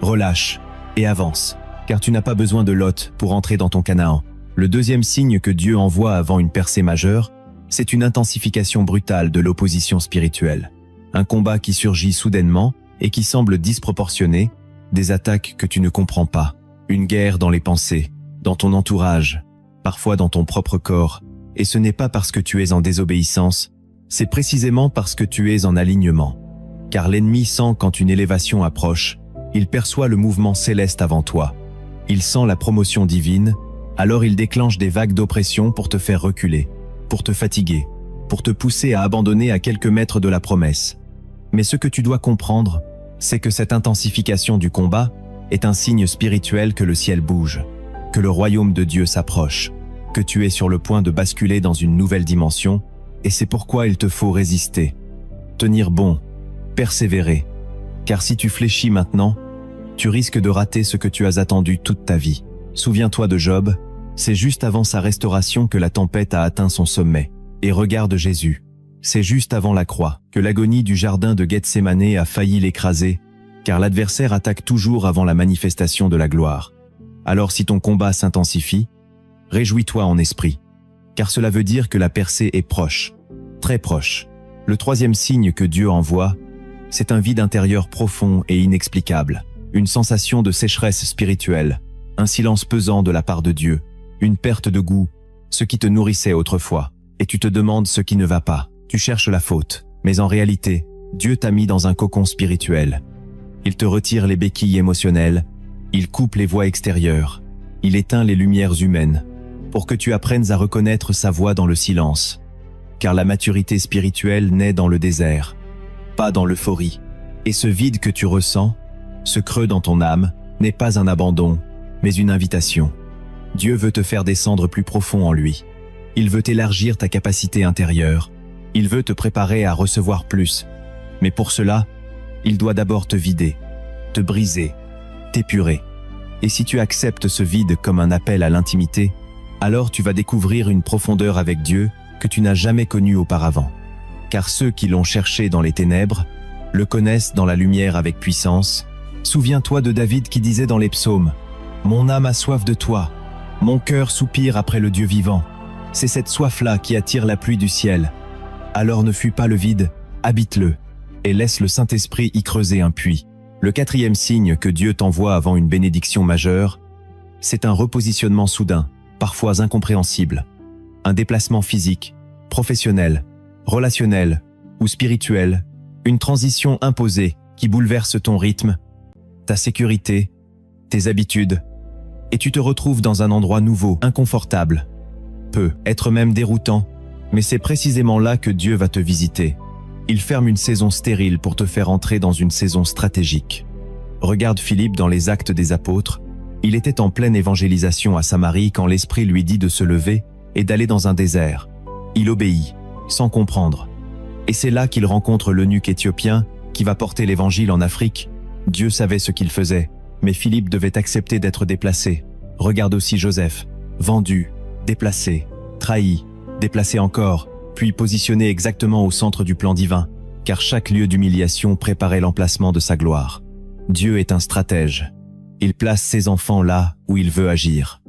relâche et avance, car tu n'as pas besoin de Lot pour entrer dans ton Canaan. Le deuxième signe que Dieu envoie avant une percée majeure, c'est une intensification brutale de l'opposition spirituelle. Un combat qui surgit soudainement et qui semble disproportionné, des attaques que tu ne comprends pas, une guerre dans les pensées, dans ton entourage, parfois dans ton propre corps. Et ce n'est pas parce que tu es en désobéissance, c'est précisément parce que tu es en alignement. Car l'ennemi sent quand une élévation approche, il perçoit le mouvement céleste avant toi. Il sent la promotion divine, alors il déclenche des vagues d'oppression pour te faire reculer, pour te fatiguer, pour te pousser à abandonner à quelques mètres de la promesse. Mais ce que tu dois comprendre, c'est que cette intensification du combat est un signe spirituel que le ciel bouge, que le royaume de Dieu s'approche, que tu es sur le point de basculer dans une nouvelle dimension, et c'est pourquoi il te faut résister, tenir bon, persévérer, car si tu fléchis maintenant, tu risques de rater ce que tu as attendu toute ta vie. Souviens-toi de Job, c'est juste avant sa restauration que la tempête a atteint son sommet. Et regarde Jésus, c'est juste avant la croix que l'agonie du jardin de Gethsémané a failli l'écraser, car l'adversaire attaque toujours avant la manifestation de la gloire. Alors si ton combat s'intensifie, réjouis-toi en esprit, car cela veut dire que la percée est proche, très proche. Le troisième signe que Dieu envoie, c'est un vide intérieur profond et inexplicable, une sensation de sécheresse spirituelle, un silence pesant de la part de Dieu, une perte de goût, ce qui te nourrissait autrefois, et tu te demandes ce qui ne va pas. Tu cherches la faute, mais en réalité, Dieu t'a mis dans un cocon spirituel. Il te retire les béquilles émotionnelles, il coupe les voix extérieures, il éteint les lumières humaines, pour que tu apprennes à reconnaître sa voix dans le silence. Car la maturité spirituelle naît dans le désert, pas dans l'euphorie. Et ce vide que tu ressens, ce creux dans ton âme, n'est pas un abandon, mais une invitation. Dieu veut te faire descendre plus profond en lui. Il veut élargir ta capacité intérieure. Il veut te préparer à recevoir plus. Mais pour cela, il doit d'abord te vider, te briser, t'épurer. Et si tu acceptes ce vide comme un appel à l'intimité, alors tu vas découvrir une profondeur avec Dieu que tu n'as jamais connue auparavant. Car ceux qui l'ont cherché dans les ténèbres le connaissent dans la lumière avec puissance. Souviens-toi de David qui disait dans les psaumes « Mon âme a soif de toi, mon cœur soupire après le Dieu vivant. C'est cette soif-là qui attire la pluie du ciel. Alors ne fuis pas le vide, habite-le, et laisse le Saint-Esprit y creuser un puits. » Le quatrième signe que Dieu t'envoie avant une bénédiction majeure, c'est un repositionnement soudain, parfois incompréhensible. Un déplacement physique, professionnel, relationnel ou spirituel, une transition imposée qui bouleverse ton rythme, ta sécurité, tes habitudes, et tu te retrouves dans un endroit nouveau, inconfortable, peut être même déroutant, mais c'est précisément là que Dieu va te visiter. Il ferme une saison stérile pour te faire entrer dans une saison stratégique. Regarde Philippe dans les Actes des Apôtres, il était en pleine évangélisation à Samarie quand l'Esprit lui dit de se lever et d'aller dans un désert. Il obéit, sans comprendre. Et c'est là qu'il rencontre l'eunuque éthiopien qui va porter l'évangile en Afrique. Dieu savait ce qu'il faisait, mais Philippe devait accepter d'être déplacé. Regarde aussi Joseph, vendu, déplacé, trahi, déplacé encore, puis positionné exactement au centre du plan divin, car chaque lieu d'humiliation préparait l'emplacement de sa gloire. Dieu est un stratège. Il place ses enfants là où il veut agir.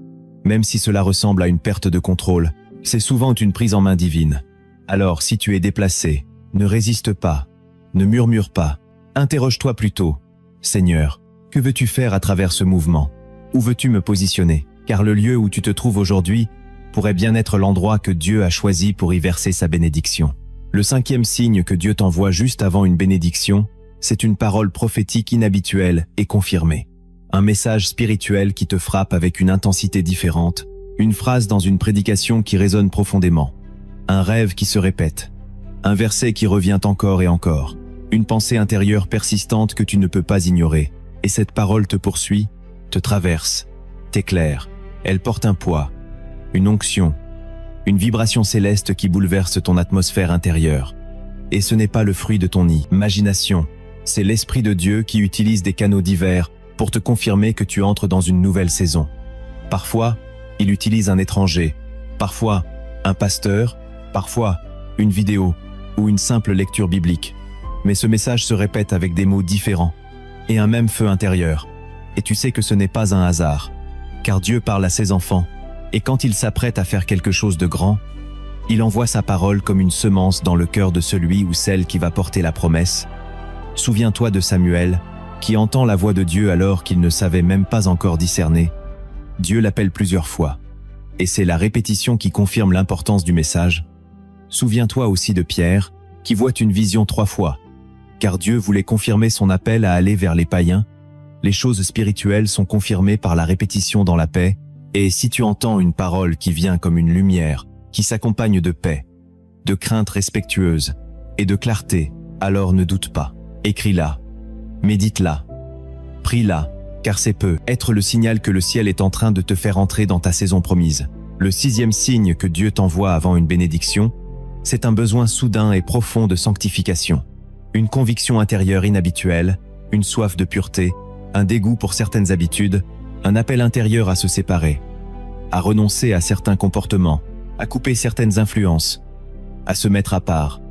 Même si cela ressemble à une perte de contrôle, c'est souvent une prise en main divine. Alors, si tu es déplacé, ne résiste pas, ne murmure pas, interroge-toi plutôt. Seigneur, que veux-tu faire à travers ce mouvement? Où veux-tu me positionner? Car le lieu où tu te trouves aujourd'hui pourrait bien être l'endroit que Dieu a choisi pour y verser sa bénédiction. Le cinquième signe que Dieu t'envoie juste avant une bénédiction, c'est une parole prophétique inhabituelle et confirmée. Un message spirituel qui te frappe avec une intensité différente, une phrase dans une prédication qui résonne profondément. Un rêve qui se répète, un verset qui revient encore et encore, une pensée intérieure persistante que tu ne peux pas ignorer, et cette parole te poursuit, te traverse, t'éclaire, elle porte un poids, une onction, une vibration céleste qui bouleverse ton atmosphère intérieure. Et ce n'est pas le fruit de ton imagination, c'est l'Esprit de Dieu qui utilise des canaux divers pour te confirmer que tu entres dans une nouvelle saison. Parfois, il utilise un étranger, parfois un pasteur, parfois une vidéo ou une simple lecture biblique. Mais ce message se répète avec des mots différents et un même feu intérieur. Et tu sais que ce n'est pas un hasard, car Dieu parle à ses enfants, et quand il s'apprête à faire quelque chose de grand, il envoie sa parole comme une semence dans le cœur de celui ou celle qui va porter la promesse. Souviens-toi de Samuel, qui entend la voix de Dieu alors qu'il ne savait même pas encore discerner. Dieu l'appelle plusieurs fois, et c'est la répétition qui confirme l'importance du message. Souviens-toi aussi de Pierre, qui voit une vision 3 fois, car Dieu voulait confirmer son appel à aller vers les païens. Les choses spirituelles sont confirmées par la répétition dans la paix, et si tu entends une parole qui vient comme une lumière, qui s'accompagne de paix, de crainte respectueuse et de clarté, alors ne doute pas. Écris-la, médite-la, prie-la, car c'est peut être le signal que le ciel est en train de te faire entrer dans ta saison promise. Le sixième signe que Dieu t'envoie avant une bénédiction, c'est un besoin soudain et profond de sanctification. Une conviction intérieure inhabituelle, une soif de pureté, un dégoût pour certaines habitudes, un appel intérieur à se séparer, à renoncer à certains comportements, à couper certaines influences, à se mettre à part.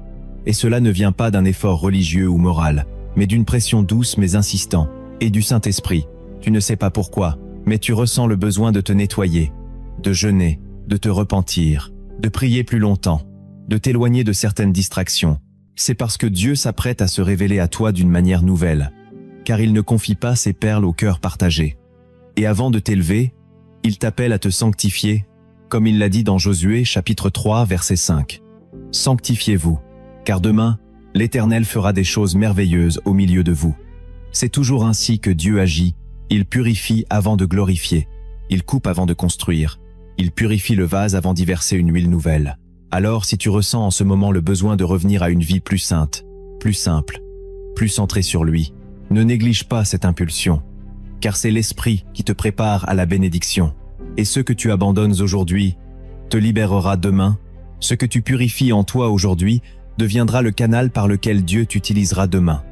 Et cela ne vient pas d'un effort religieux ou moral, mais d'une pression douce mais insistant, et du Saint-Esprit. Tu ne sais pas pourquoi, mais tu ressens le besoin de te nettoyer, de jeûner, de te repentir, de prier plus longtemps, de t'éloigner de certaines distractions. C'est parce que Dieu s'apprête à se révéler à toi d'une manière nouvelle. car il ne confie pas ses perles au cœur partagé. Et avant de t'élever, il t'appelle à te sanctifier, comme il l'a dit dans Josué chapitre 3 verset 5. Sanctifiez-vous, car demain, l'Éternel fera des choses merveilleuses au milieu de vous. C'est toujours ainsi que Dieu agit, il purifie avant de glorifier, il coupe avant de construire, il purifie le vase avant d'y verser une huile nouvelle. Alors si tu ressens en ce moment le besoin de revenir à une vie plus sainte, plus simple, plus centrée sur lui, ne néglige pas cette impulsion, car c'est l'Esprit qui te prépare à la bénédiction. Et ce que tu abandonnes aujourd'hui te libérera demain. Ce que tu purifies en toi aujourd'hui deviendra le canal par lequel Dieu t'utilisera demain.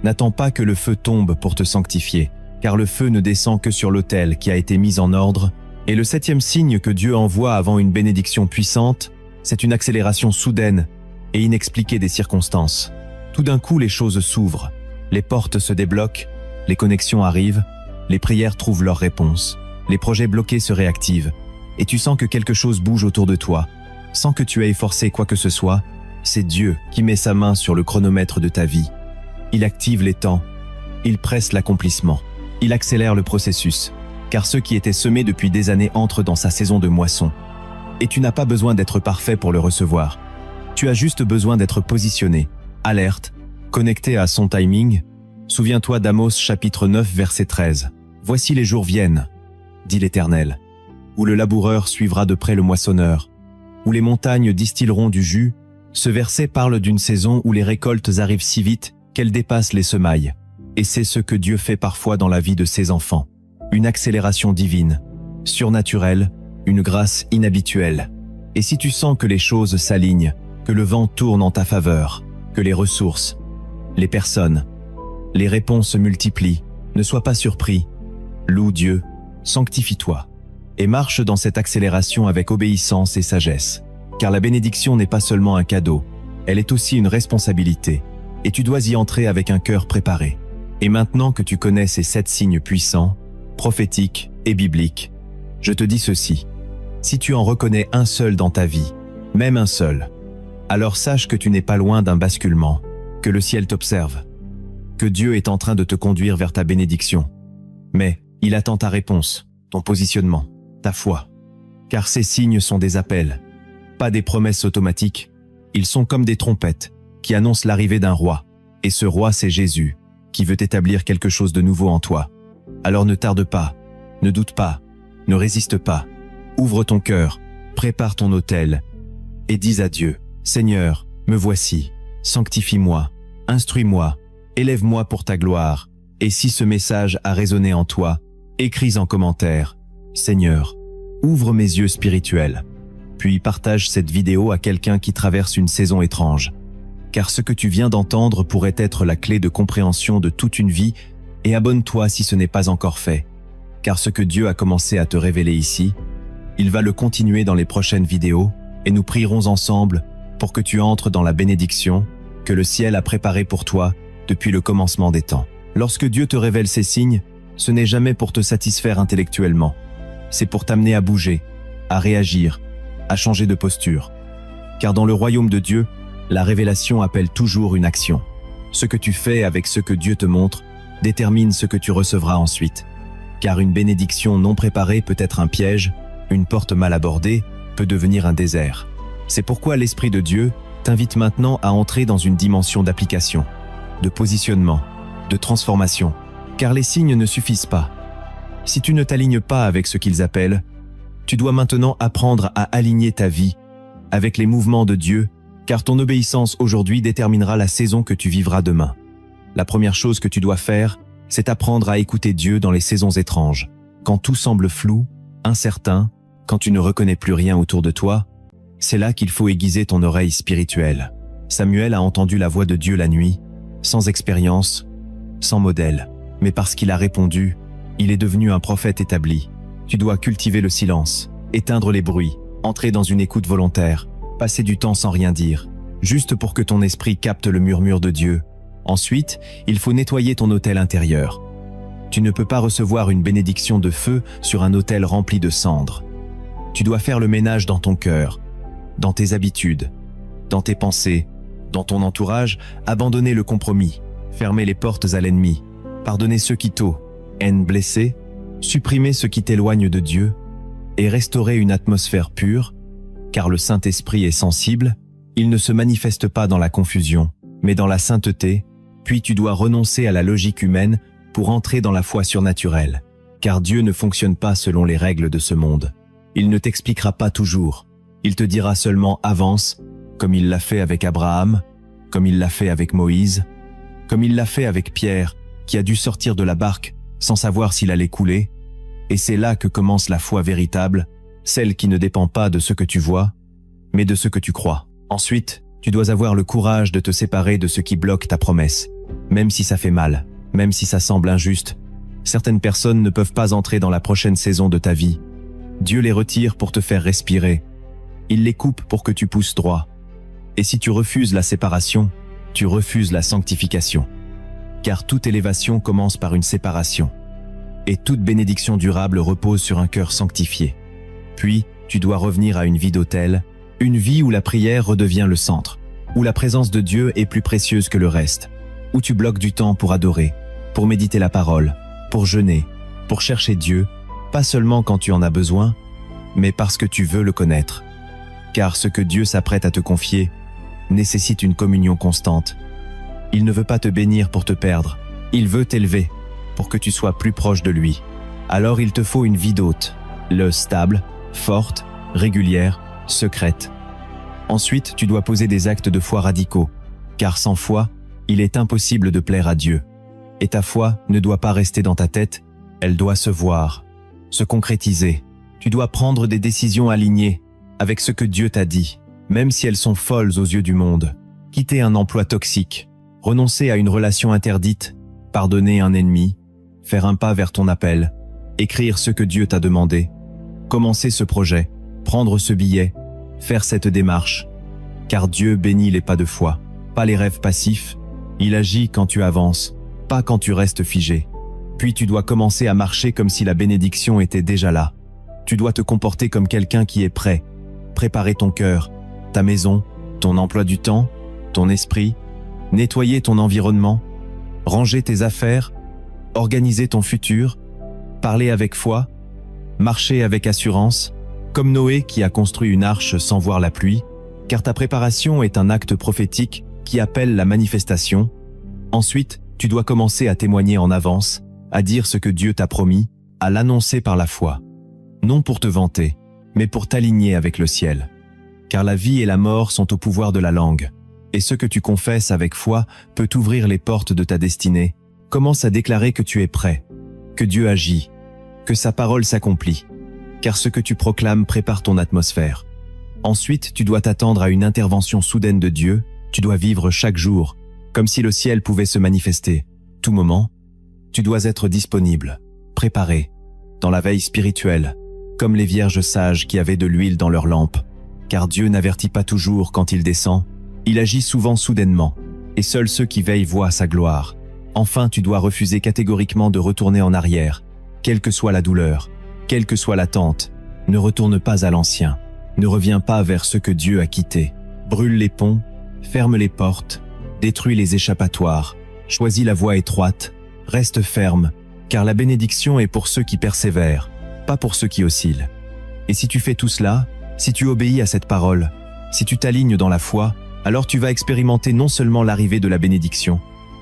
N'attends pas que le feu tombe pour te sanctifier, car le feu ne descend que sur l'autel qui a été mis en ordre, et le 7e signe que Dieu envoie avant une bénédiction puissante, c'est une accélération soudaine et inexpliquée des circonstances. Tout d'un coup, les choses s'ouvrent, les portes se débloquent, les connexions arrivent, les prières trouvent leur réponse, les projets bloqués se réactivent, et tu sens que quelque chose bouge autour de toi, sans que tu aies forcé quoi que ce soit. C'est Dieu qui met sa main sur le chronomètre de ta vie. Il active les temps, il presse l'accomplissement, il accélère le processus, car ceux qui étaient semés depuis des années entrent dans sa saison de moisson. Et tu n'as pas besoin d'être parfait pour le recevoir. Tu as juste besoin d'être positionné, alerte, connecté à son timing. Souviens-toi d'Amos chapitre 9 verset 13. « Voici les jours viennent, dit l'Éternel, où le laboureur suivra de près le moissonneur, où les montagnes distilleront du jus. » Ce verset parle d'une saison où les récoltes arrivent si vite qu'elles dépassent les semailles. Et c'est ce que Dieu fait parfois dans la vie de ses enfants. Une accélération divine, surnaturelle, une grâce inhabituelle. Et si tu sens que les choses s'alignent, que le vent tourne en ta faveur, que les ressources, les personnes, les réponses se multiplient, ne sois pas surpris. Loue Dieu, sanctifie-toi, et marche dans cette accélération avec obéissance et sagesse. Car la bénédiction n'est pas seulement un cadeau, elle est aussi une responsabilité, et tu dois y entrer avec un cœur préparé. Et maintenant que tu connais ces 7 signes puissants, prophétiques et bibliques, je te dis ceci. Si tu en reconnais un seul dans ta vie, même un seul, alors sache que tu n'es pas loin d'un basculement, que le ciel t'observe, que Dieu est en train de te conduire vers ta bénédiction. Mais il attend ta réponse, ton positionnement, ta foi. Car ces signes sont des appels, pas des promesses automatiques. Ils sont comme des trompettes qui annoncent l'arrivée d'un roi. Et ce roi, c'est Jésus, qui veut établir quelque chose de nouveau en toi. Alors ne tarde pas, ne doute pas, ne résiste pas. Ouvre ton cœur, prépare ton autel et dis à Dieu, « Seigneur, me voici, sanctifie-moi, instruis-moi, élève-moi pour ta gloire. » Et si ce message a résonné en toi, écris en commentaire, « Seigneur, ouvre mes yeux spirituels. » Puis partage cette vidéo à quelqu'un qui traverse une saison étrange. Car ce que tu viens d'entendre pourrait être la clé de compréhension de toute une vie, et abonne-toi si ce n'est pas encore fait. Car ce que Dieu a commencé à te révéler ici, il va le continuer dans les prochaines vidéos, et nous prierons ensemble pour que tu entres dans la bénédiction que le ciel a préparée pour toi depuis le commencement des temps. Lorsque Dieu te révèle ces signes, ce n'est jamais pour te satisfaire intellectuellement. C'est pour t'amener à bouger, à réagir, à changer de posture. Car dans le royaume de Dieu, la révélation appelle toujours une action. Ce que tu fais avec ce que Dieu te montre détermine ce que tu recevras ensuite. Car une bénédiction non préparée peut être un piège, une porte mal abordée peut devenir un désert. C'est pourquoi l'Esprit de Dieu t'invite maintenant à entrer dans une dimension d'application, de positionnement, de transformation. Car les signes ne suffisent pas. Si tu ne t'alignes pas avec ce qu'ils appellent, tu dois maintenant apprendre à aligner ta vie avec les mouvements de Dieu, car ton obéissance aujourd'hui déterminera la saison que tu vivras demain. La première chose que tu dois faire, c'est apprendre à écouter Dieu dans les saisons étranges. Quand tout semble flou, incertain, quand tu ne reconnais plus rien autour de toi, c'est là qu'il faut aiguiser ton oreille spirituelle. Samuel a entendu la voix de Dieu la nuit, sans expérience, sans modèle. Mais parce qu'il a répondu, il est devenu un prophète établi. Tu dois cultiver le silence, éteindre les bruits, entrer dans une écoute volontaire, passer du temps sans rien dire, juste pour que ton esprit capte le murmure de Dieu. Ensuite, il faut nettoyer ton autel intérieur. Tu ne peux pas recevoir une bénédiction de feu sur un autel rempli de cendres. Tu dois faire le ménage dans ton cœur, dans tes habitudes, dans tes pensées, dans ton entourage, abandonner le compromis, fermer les portes à l'ennemi, pardonner ceux qui haine blessé, supprimer ce qui t'éloigne de Dieu et restaurer une atmosphère pure, car le Saint-Esprit est sensible, il ne se manifeste pas dans la confusion, mais dans la sainteté, puis tu dois renoncer à la logique humaine pour entrer dans la foi surnaturelle, car Dieu ne fonctionne pas selon les règles de ce monde. Il ne t'expliquera pas toujours, il te dira seulement avance, comme il l'a fait avec Abraham, comme il l'a fait avec Moïse, comme il l'a fait avec Pierre, qui a dû sortir de la barque sans savoir s'il allait couler, et c'est là que commence la foi véritable, celle qui ne dépend pas de ce que tu vois, mais de ce que tu crois. Ensuite, tu dois avoir le courage de te séparer de ce qui bloque ta promesse, même si ça fait mal, même si ça semble injuste. Certaines personnes ne peuvent pas entrer dans la prochaine saison de ta vie. Dieu les retire pour te faire respirer. Il les coupe pour que tu pousses droit. Et si tu refuses la séparation, tu refuses la sanctification. Car toute élévation commence par une séparation. Et toute bénédiction durable repose sur un cœur sanctifié. Puis, tu dois revenir à une vie d'autel, une vie où la prière redevient le centre, où la présence de Dieu est plus précieuse que le reste, où tu bloques du temps pour adorer, pour méditer la parole, pour jeûner, pour chercher Dieu, pas seulement quand tu en as besoin, mais parce que tu veux le connaître. Car ce que Dieu s'apprête à te confier nécessite une communion constante. Il ne veut pas te bénir pour te perdre, il veut t'élever pour que tu sois plus proche de lui. Alors il te faut une vie d'hôte, stable, forte, régulière, secrète. Ensuite, tu dois poser des actes de foi radicaux, car sans foi, il est impossible de plaire à Dieu. Et ta foi ne doit pas rester dans ta tête, elle doit se voir, se concrétiser. Tu dois prendre des décisions alignées avec ce que Dieu t'a dit, même si elles sont folles aux yeux du monde. Quitter un emploi toxique, renoncer à une relation interdite, pardonner un ennemi, faire un pas vers ton appel, écrire ce que Dieu t'a demandé, commencer ce projet, prendre ce billet, faire cette démarche. Car Dieu bénit les pas de foi, pas les rêves passifs. Il agit quand tu avances, pas quand tu restes figé. Puis tu dois commencer à marcher comme si la bénédiction était déjà là. Tu dois te comporter comme quelqu'un qui est prêt, préparer ton cœur, ta maison, ton emploi du temps, ton esprit, nettoyer ton environnement, ranger tes affaires, organiser ton futur, parler avec foi, marcher avec assurance, comme Noé qui a construit une arche sans voir la pluie, car ta préparation est un acte prophétique qui appelle la manifestation. Ensuite, tu dois commencer à témoigner en avance, à dire ce que Dieu t'a promis, à l'annoncer par la foi. Non pour te vanter, mais pour t'aligner avec le ciel. Car la vie et la mort sont au pouvoir de la langue, et ce que tu confesses avec foi peut t'ouvrir les portes de ta destinée. Commence à déclarer que tu es prêt, que Dieu agit, que sa parole s'accomplit, car ce que tu proclames prépare ton atmosphère. Ensuite, tu dois t'attendre à une intervention soudaine de Dieu, tu dois vivre chaque jour, comme si le ciel pouvait se manifester. Tout moment, tu dois être disponible, préparé, dans la veille spirituelle, comme les vierges sages qui avaient de l'huile dans leurs lampes. Car Dieu n'avertit pas toujours quand il descend, il agit souvent soudainement, et seuls ceux qui veillent voient sa gloire. Enfin, tu dois refuser catégoriquement de retourner en arrière, quelle que soit la douleur, quelle que soit l'attente. Ne retourne pas à l'ancien, ne reviens pas vers ce que Dieu a quitté. Brûle les ponts, ferme les portes, détruis les échappatoires, choisis la voie étroite, reste ferme, car la bénédiction est pour ceux qui persévèrent, pas pour ceux qui oscillent. Et si tu fais tout cela, si tu obéis à cette parole, si tu t'alignes dans la foi, alors tu vas expérimenter non seulement l'arrivée de la bénédiction,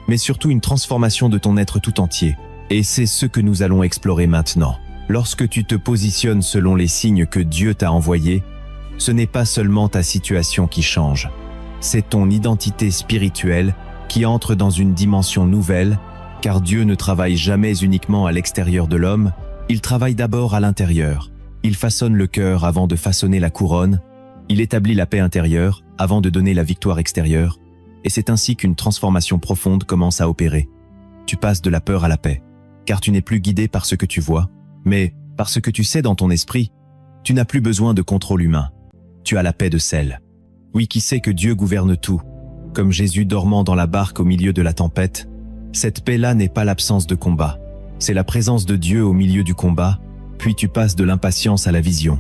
mais surtout une transformation de ton être tout entier. Et c'est ce que nous allons explorer maintenant. Lorsque tu te positionnes selon les signes que Dieu t'a envoyés, ce n'est pas seulement ta situation qui change, c'est ton identité spirituelle qui entre dans une dimension nouvelle, car Dieu ne travaille jamais uniquement à l'extérieur de l'homme, il travaille d'abord à l'intérieur. Il façonne le cœur avant de façonner la couronne, il établit la paix intérieure avant de donner la victoire extérieure, et c'est ainsi qu'une transformation profonde commence à opérer. Tu passes de la peur à la paix, car tu n'es plus guidé par ce que tu vois, mais par ce que tu sais dans ton esprit. Tu n'as plus besoin de contrôle humain, tu as la paix de celle. Oui, qui sait que Dieu gouverne tout, comme Jésus dormant dans la barque au milieu de la tempête. Cette paix-là n'est pas l'absence de combat, c'est la présence de Dieu au milieu du combat, puis tu passes de l'impatience à la vision.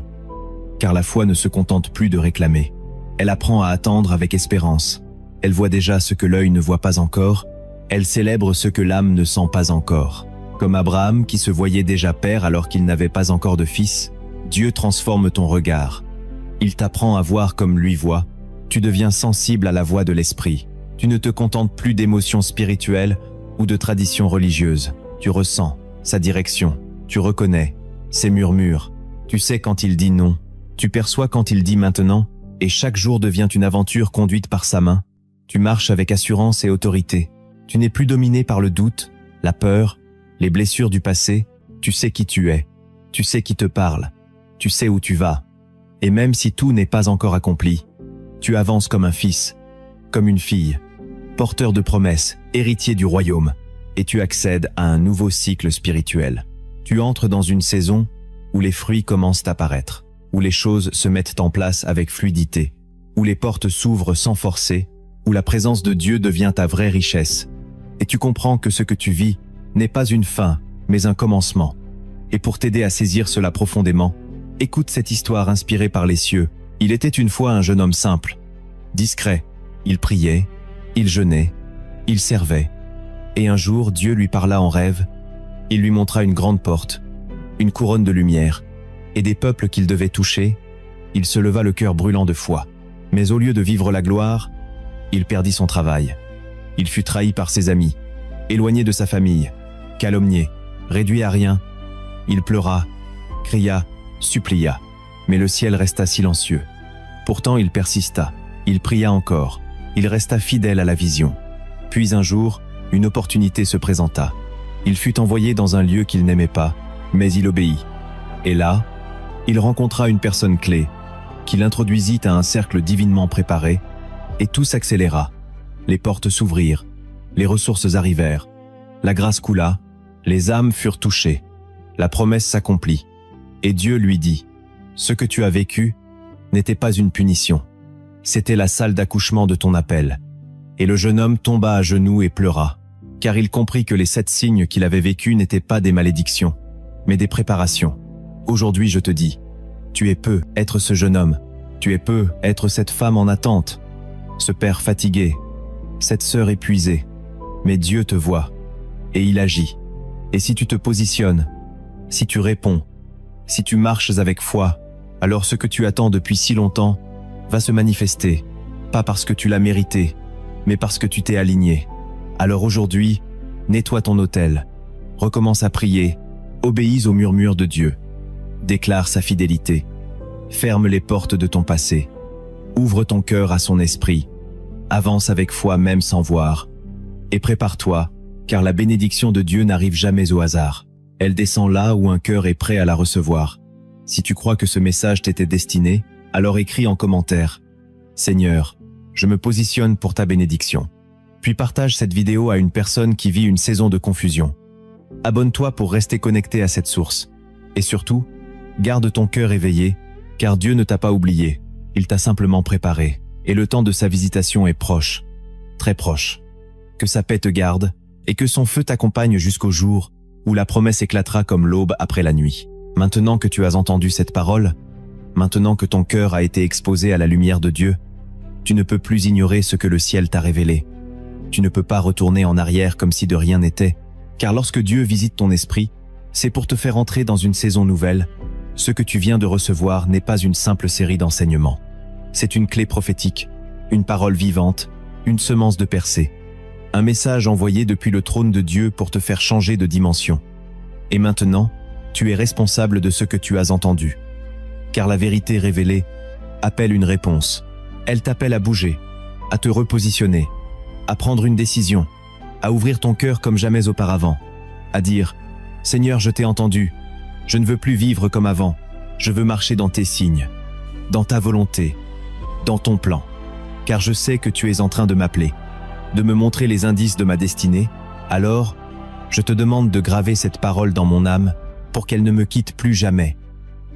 Car la foi ne se contente plus de réclamer, elle apprend à attendre avec espérance. Elle voit déjà ce que l'œil ne voit pas encore, Elle célèbre ce que l'âme ne sent pas encore. Comme Abraham qui se voyait déjà père alors qu'il n'avait pas encore de fils, Dieu transforme ton regard. Il t'apprend à voir comme lui voit. Tu deviens sensible à la voix de l'esprit. Tu ne te contentes plus d'émotions spirituelles ou de traditions religieuses. Tu ressens sa direction. Tu reconnais ses murmures. Tu sais quand il dit non. Tu perçois quand il dit maintenant. Et chaque jour devient une aventure conduite par sa main. Tu marches avec assurance et autorité. Tu n'es plus dominé par le doute, la peur, les blessures du passé. Tu sais qui tu es. Tu sais qui te parle. Tu sais où tu vas. Et même si tout n'est pas encore accompli, tu avances comme un fils, comme une fille, porteur de promesses, héritier du royaume, et tu accèdes à un nouveau cycle spirituel. Tu entres dans une saison où les fruits commencent à paraître, où les choses se mettent en place avec fluidité, où les portes s'ouvrent sans forcer, où la présence de Dieu devient ta vraie richesse. Et tu comprends que ce que tu vis n'est pas une fin, mais un commencement. Et pour t'aider à saisir cela profondément, écoute cette histoire inspirée par les cieux. Il était une fois un jeune homme simple, discret. Il priait, il jeûnait, il servait. Et un jour, Dieu lui parla en rêve. Il lui montra une grande porte, une couronne de lumière, et des peuples qu'il devait toucher. Il se leva le cœur brûlant de foi. Mais au lieu de vivre la gloire, il perdit son travail. Il fut trahi par ses amis, éloigné de sa famille, calomnié, réduit à rien. Il pleura, cria, supplia, mais le ciel resta silencieux. Pourtant il persista, il pria encore, il resta fidèle à la vision. Puis un jour, une opportunité se présenta. Il fut envoyé dans un lieu qu'il n'aimait pas, mais il obéit. Et là, il rencontra une personne clé, qui l'introduisit à un cercle divinement préparé, et tout s'accéléra. Les portes s'ouvrirent, les ressources arrivèrent, la grâce coula, les âmes furent touchées, la promesse s'accomplit. Et Dieu lui dit, « Ce que tu as vécu n'était pas une punition, c'était la salle d'accouchement de ton appel. » Et le jeune homme tomba à genoux et pleura, car il comprit que les 7 signes qu'il avait vécus n'étaient pas des malédictions, mais des préparations. Aujourd'hui je te dis, tu es peu être ce jeune homme, tu es peu être cette femme en attente, ce père fatigué, cette sœur épuisée. Mais Dieu te voit, et il agit. Et si tu te positionnes, si tu réponds, si tu marches avec foi, alors ce que tu attends depuis si longtemps va se manifester, pas parce que tu l'as mérité, mais parce que tu t'es aligné. Alors aujourd'hui, nettoie ton autel, recommence à prier, obéis au murmure de Dieu, déclare sa fidélité, ferme les portes de ton passé, ouvre ton cœur à son esprit, avance avec foi même sans voir, et prépare-toi, car la bénédiction de Dieu n'arrive jamais au hasard. Elle descend là où un cœur est prêt à la recevoir. Si tu crois que ce message t'était destiné, alors écris en commentaire « Seigneur, je me positionne pour ta bénédiction ». Puis partage cette vidéo à une personne qui vit une saison de confusion. Abonne-toi pour rester connecté à cette source. Et surtout, garde ton cœur éveillé, car Dieu ne t'a pas oublié, il t'a simplement préparé. Et le temps de sa visitation est proche, très proche. Que sa paix te garde, et que son feu t'accompagne jusqu'au jour où la promesse éclatera comme l'aube après la nuit. Maintenant que tu as entendu cette parole, maintenant que ton cœur a été exposé à la lumière de Dieu, tu ne peux plus ignorer ce que le ciel t'a révélé. Tu ne peux pas retourner en arrière comme si de rien n'était, car lorsque Dieu visite ton esprit, c'est pour te faire entrer dans une saison nouvelle. Ce que tu viens de recevoir n'est pas une simple série d'enseignements. C'est une clé prophétique, une parole vivante, une semence de percée. Un message envoyé depuis le trône de Dieu pour te faire changer de dimension. Et maintenant, tu es responsable de ce que tu as entendu. Car la vérité révélée appelle une réponse. Elle t'appelle à bouger, à te repositionner, à prendre une décision, à ouvrir ton cœur comme jamais auparavant, à dire « Seigneur, je t'ai entendu, je ne veux plus vivre comme avant, je veux marcher dans tes signes, dans ta volonté, dans ton plan, car je sais que tu es en train de m'appeler, de me montrer les indices de ma destinée, alors je te demande de graver cette parole dans mon âme pour qu'elle ne me quitte plus jamais.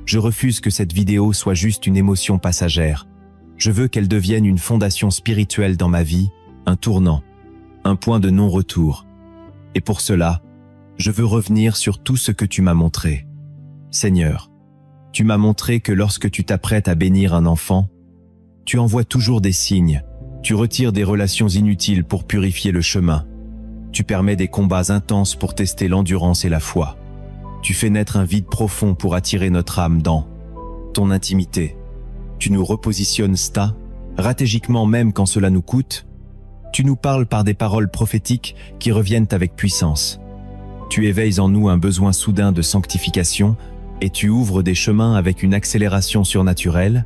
Je refuse que cette vidéo soit juste une émotion passagère. Je veux qu'elle devienne une fondation spirituelle dans ma vie, un tournant, un point de non-retour. Et pour cela, je veux revenir sur tout ce que tu m'as montré. Seigneur, tu m'as montré que lorsque tu t'apprêtes à bénir un enfant, tu envoies toujours des signes, tu retires des relations inutiles pour purifier le chemin. Tu permets des combats intenses pour tester l'endurance et la foi. Tu fais naître un vide profond pour attirer notre âme dans ton intimité. Tu nous repositionnes stratégiquement même quand cela nous coûte. Tu nous parles par des paroles prophétiques qui reviennent avec puissance. Tu éveilles en nous un besoin soudain de sanctification et tu ouvres des chemins avec une accélération surnaturelle.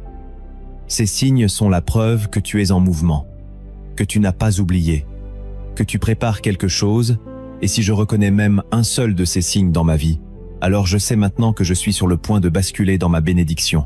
Ces signes sont la preuve que tu es en mouvement, que tu n'as pas oublié, que tu prépares quelque chose, et si je reconnais même un seul de ces signes dans ma vie, alors je sais maintenant que je suis sur le point de basculer dans ma bénédiction.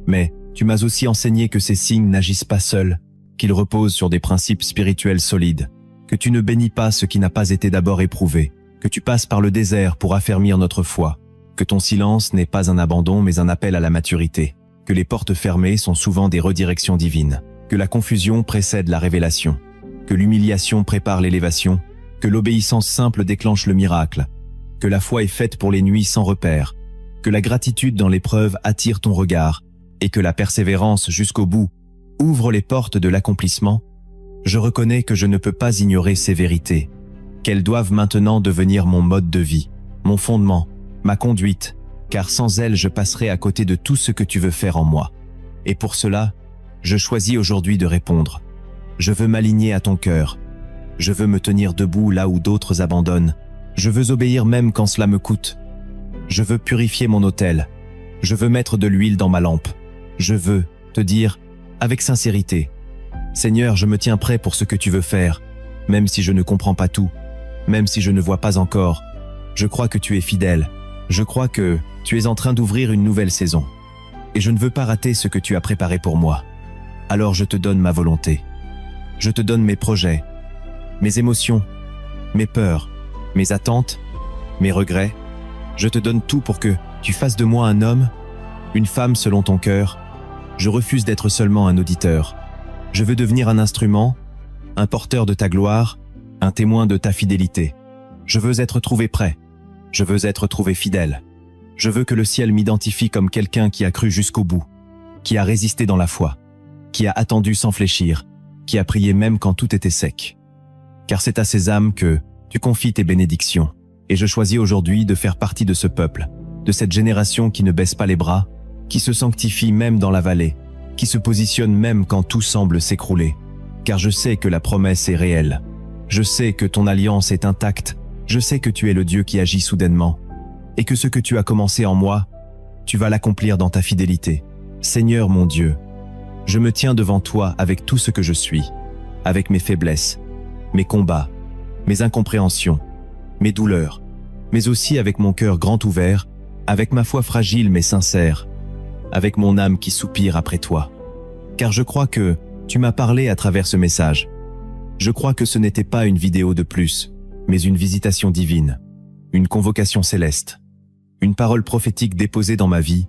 Mais tu m'as aussi enseigné que ces signes n'agissent pas seuls, qu'ils reposent sur des principes spirituels solides, que tu ne bénis pas ce qui n'a pas été d'abord éprouvé, que tu passes par le désert pour affermir notre foi, que ton silence n'est pas un abandon mais un appel à la maturité, que les portes fermées sont souvent des redirections divines, que la confusion précède la révélation, que l'humiliation prépare l'élévation, que l'obéissance simple déclenche le miracle, que la foi est faite pour les nuits sans repère, que la gratitude dans l'épreuve attire ton regard, et que la persévérance jusqu'au bout ouvre les portes de l'accomplissement. Je reconnais que je ne peux pas ignorer ces vérités, qu'elles doivent maintenant devenir mon mode de vie, mon fondement, ma conduite, car sans elles je passerai à côté de tout ce que tu veux faire en moi. Et pour cela, je choisis aujourd'hui de répondre. Je veux m'aligner à ton cœur. Je veux me tenir debout là où d'autres abandonnent. Je veux obéir même quand cela me coûte. Je veux purifier mon autel. Je veux mettre de l'huile dans ma lampe. Je veux te dire, avec sincérité, Seigneur, je me tiens prêt pour ce que tu veux faire, même si je ne comprends pas tout, même si je ne vois pas encore. Je crois que tu es fidèle. Je crois que tu es en train d'ouvrir une nouvelle saison. Et je ne veux pas rater ce que tu as préparé pour moi. Alors je te donne ma volonté. Je te donne mes projets, mes émotions, mes peurs, mes attentes, mes regrets. Je te donne tout pour que tu fasses de moi un homme, une femme selon ton cœur. Je refuse d'être seulement un auditeur. Je veux devenir un instrument, un porteur de ta gloire, un témoin de ta fidélité. Je veux être trouvé prêt. Je veux être trouvé fidèle. Je veux que le ciel m'identifie comme quelqu'un qui a cru jusqu'au bout, qui a résisté dans la foi, qui a attendu sans fléchir, qui a prié même quand tout était sec. Car c'est à ces âmes que tu confies tes bénédictions. Et je choisis aujourd'hui de faire partie de ce peuple, de cette génération qui ne baisse pas les bras, qui se sanctifie même dans la vallée, qui se positionne même quand tout semble s'écrouler. Car je sais que la promesse est réelle. Je sais que ton alliance est intacte. Je sais que tu es le Dieu qui agit soudainement. Et que ce que tu as commencé en moi, tu vas l'accomplir dans ta fidélité. Seigneur mon Dieu, je me tiens devant toi avec tout ce que je suis, avec mes faiblesses, mes combats, mes incompréhensions, mes douleurs, mais aussi avec mon cœur grand ouvert, avec ma foi fragile mais sincère, avec mon âme qui soupire après toi. Car je crois que tu m'as parlé à travers ce message. Je crois que ce n'était pas une vidéo de plus, mais une visitation divine, une convocation céleste, une parole prophétique déposée dans ma vie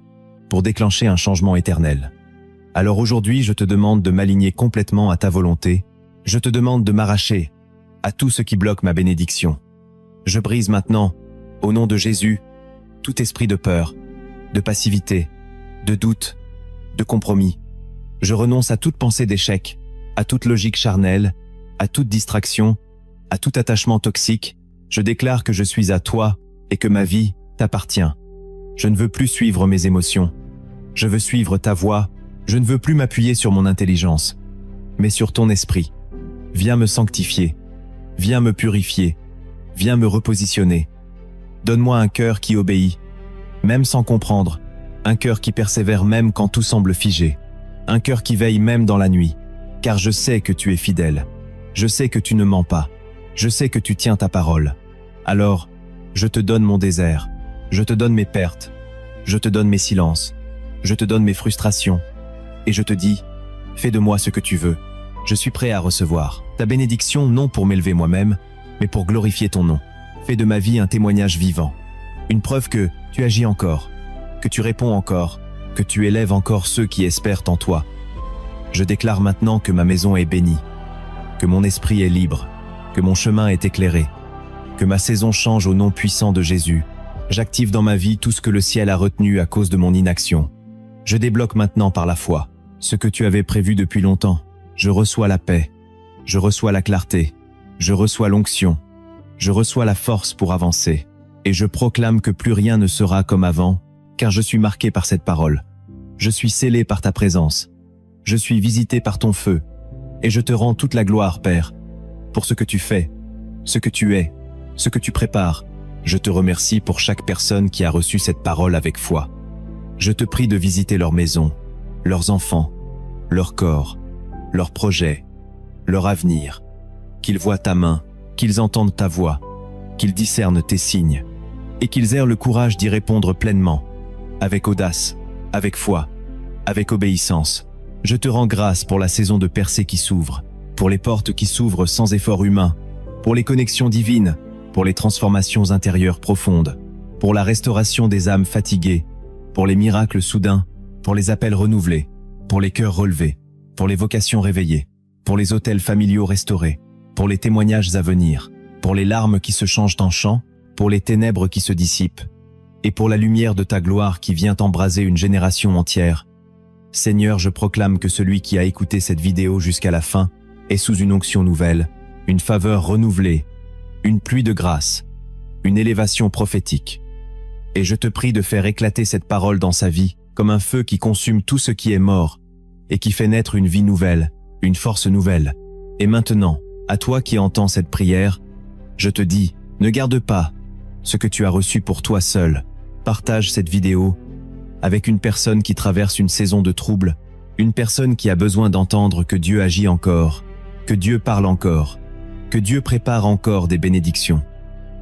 pour déclencher un changement éternel. Alors aujourd'hui, je te demande de m'aligner complètement à ta volonté. Je te demande de m'arracher à tout ce qui bloque ma bénédiction. Je brise maintenant, au nom de Jésus, tout esprit de peur, de passivité, de doute, de compromis. Je renonce à toute pensée d'échec, à toute logique charnelle, à toute distraction, à tout attachement toxique. Je déclare que je suis à toi et que ma vie t'appartient. Je ne veux plus suivre mes émotions. Je veux suivre ta voie. Je ne veux plus m'appuyer sur mon intelligence, mais sur ton esprit. Viens me sanctifier. Viens me purifier. Viens me repositionner. Donne-moi un cœur qui obéit, même sans comprendre. Un cœur qui persévère même quand tout semble figé. Un cœur qui veille même dans la nuit. Car je sais que tu es fidèle. Je sais que tu ne mens pas. Je sais que tu tiens ta parole. Alors, je te donne mon désert. Je te donne mes pertes. Je te donne mes silences. Je te donne mes frustrations. Et je te dis, fais de moi ce que tu veux. Je suis prêt à recevoir ta bénédiction non pour m'élever moi-même, mais pour glorifier ton nom. Fais de ma vie un témoignage vivant. Une preuve que tu agis encore, que tu réponds encore, que tu élèves encore ceux qui espèrent en toi. Je déclare maintenant que ma maison est bénie, que mon esprit est libre, que mon chemin est éclairé, que ma saison change au nom puissant de Jésus. J'active dans ma vie tout ce que le ciel a retenu à cause de mon inaction. Je débloque maintenant par la foi ce que tu avais prévu depuis longtemps. Je reçois la paix, je reçois la clarté, je reçois l'onction, Je reçois la force pour avancer, et je proclame que plus rien ne sera comme avant, car je suis marqué par cette parole. Je suis scellé par ta présence. Je suis visité par ton feu, et je te rends toute la gloire, Père, pour ce que tu fais, ce que tu es, ce que tu prépares. Je te remercie pour chaque personne qui a reçu cette parole avec foi. Je te prie de visiter leur maison, leurs enfants, leur corps, leurs projets, leur avenir, qu'ils voient ta main, qu'ils entendent ta voix, qu'ils discernent tes signes, et qu'ils aient le courage d'y répondre pleinement, avec audace, avec foi, avec obéissance. Je te rends grâce pour la saison de percée qui s'ouvre, pour les portes qui s'ouvrent sans effort humain, pour les connexions divines, pour les transformations intérieures profondes, pour la restauration des âmes fatiguées, pour les miracles soudains, pour les appels renouvelés, pour les cœurs relevés, pour les vocations réveillées, pour les hôtels familiaux restaurés, pour les témoignages à venir, pour les larmes qui se changent en chant, pour les ténèbres qui se dissipent, et pour la lumière de ta gloire qui vient embraser une génération entière. Seigneur, je proclame que celui qui a écouté cette vidéo jusqu'à la fin est sous une onction nouvelle, une faveur renouvelée, une pluie de grâce, une élévation prophétique. Et je te prie de faire éclater cette parole dans sa vie comme un feu qui consume tout ce qui est mort et qui fait naître une vie nouvelle, une force nouvelle. Et maintenant, à toi qui entends cette prière, je te dis, ne garde pas ce que tu as reçu pour toi seul. Partage cette vidéo avec une personne qui traverse une saison de trouble, une personne qui a besoin d'entendre que Dieu agit encore, que Dieu parle encore, que Dieu prépare encore des bénédictions.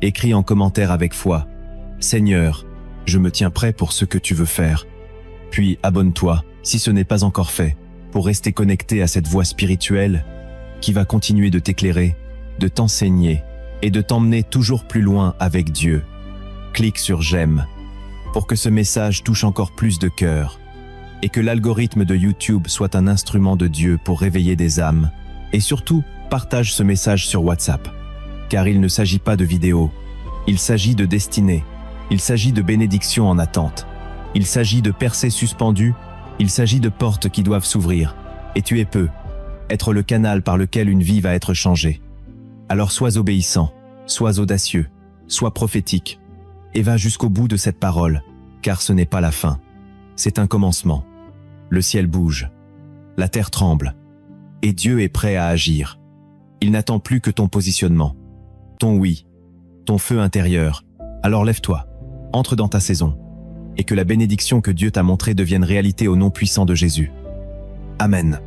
Écris en commentaire avec foi, « Seigneur, je me tiens prêt pour ce que tu veux faire. » Puis abonne-toi, si ce n'est pas encore fait, pour rester connecté à cette voix spirituelle qui va continuer de t'éclairer, de t'enseigner et de t'emmener toujours plus loin avec Dieu. Clique sur « J'aime » pour que ce message touche encore plus de cœurs et que l'algorithme de YouTube soit un instrument de Dieu pour réveiller des âmes. Et surtout, partage ce message sur WhatsApp, car il ne s'agit pas de vidéos, il s'agit de destinée, il s'agit de bénédictions en attente, il s'agit de percées suspendues, il s'agit de portes qui doivent s'ouvrir, et tu es peu, être le canal par lequel une vie va être changée. Alors sois obéissant, sois audacieux, sois prophétique, et va jusqu'au bout de cette parole, car ce n'est pas la fin, c'est un commencement. Le ciel bouge, la terre tremble, et Dieu est prêt à agir. Il n'attend plus que ton positionnement, ton oui, ton feu intérieur. Alors lève-toi, entre dans ta saison, et que la bénédiction que Dieu t'a montrée devienne réalité au nom puissant de Jésus. Amen.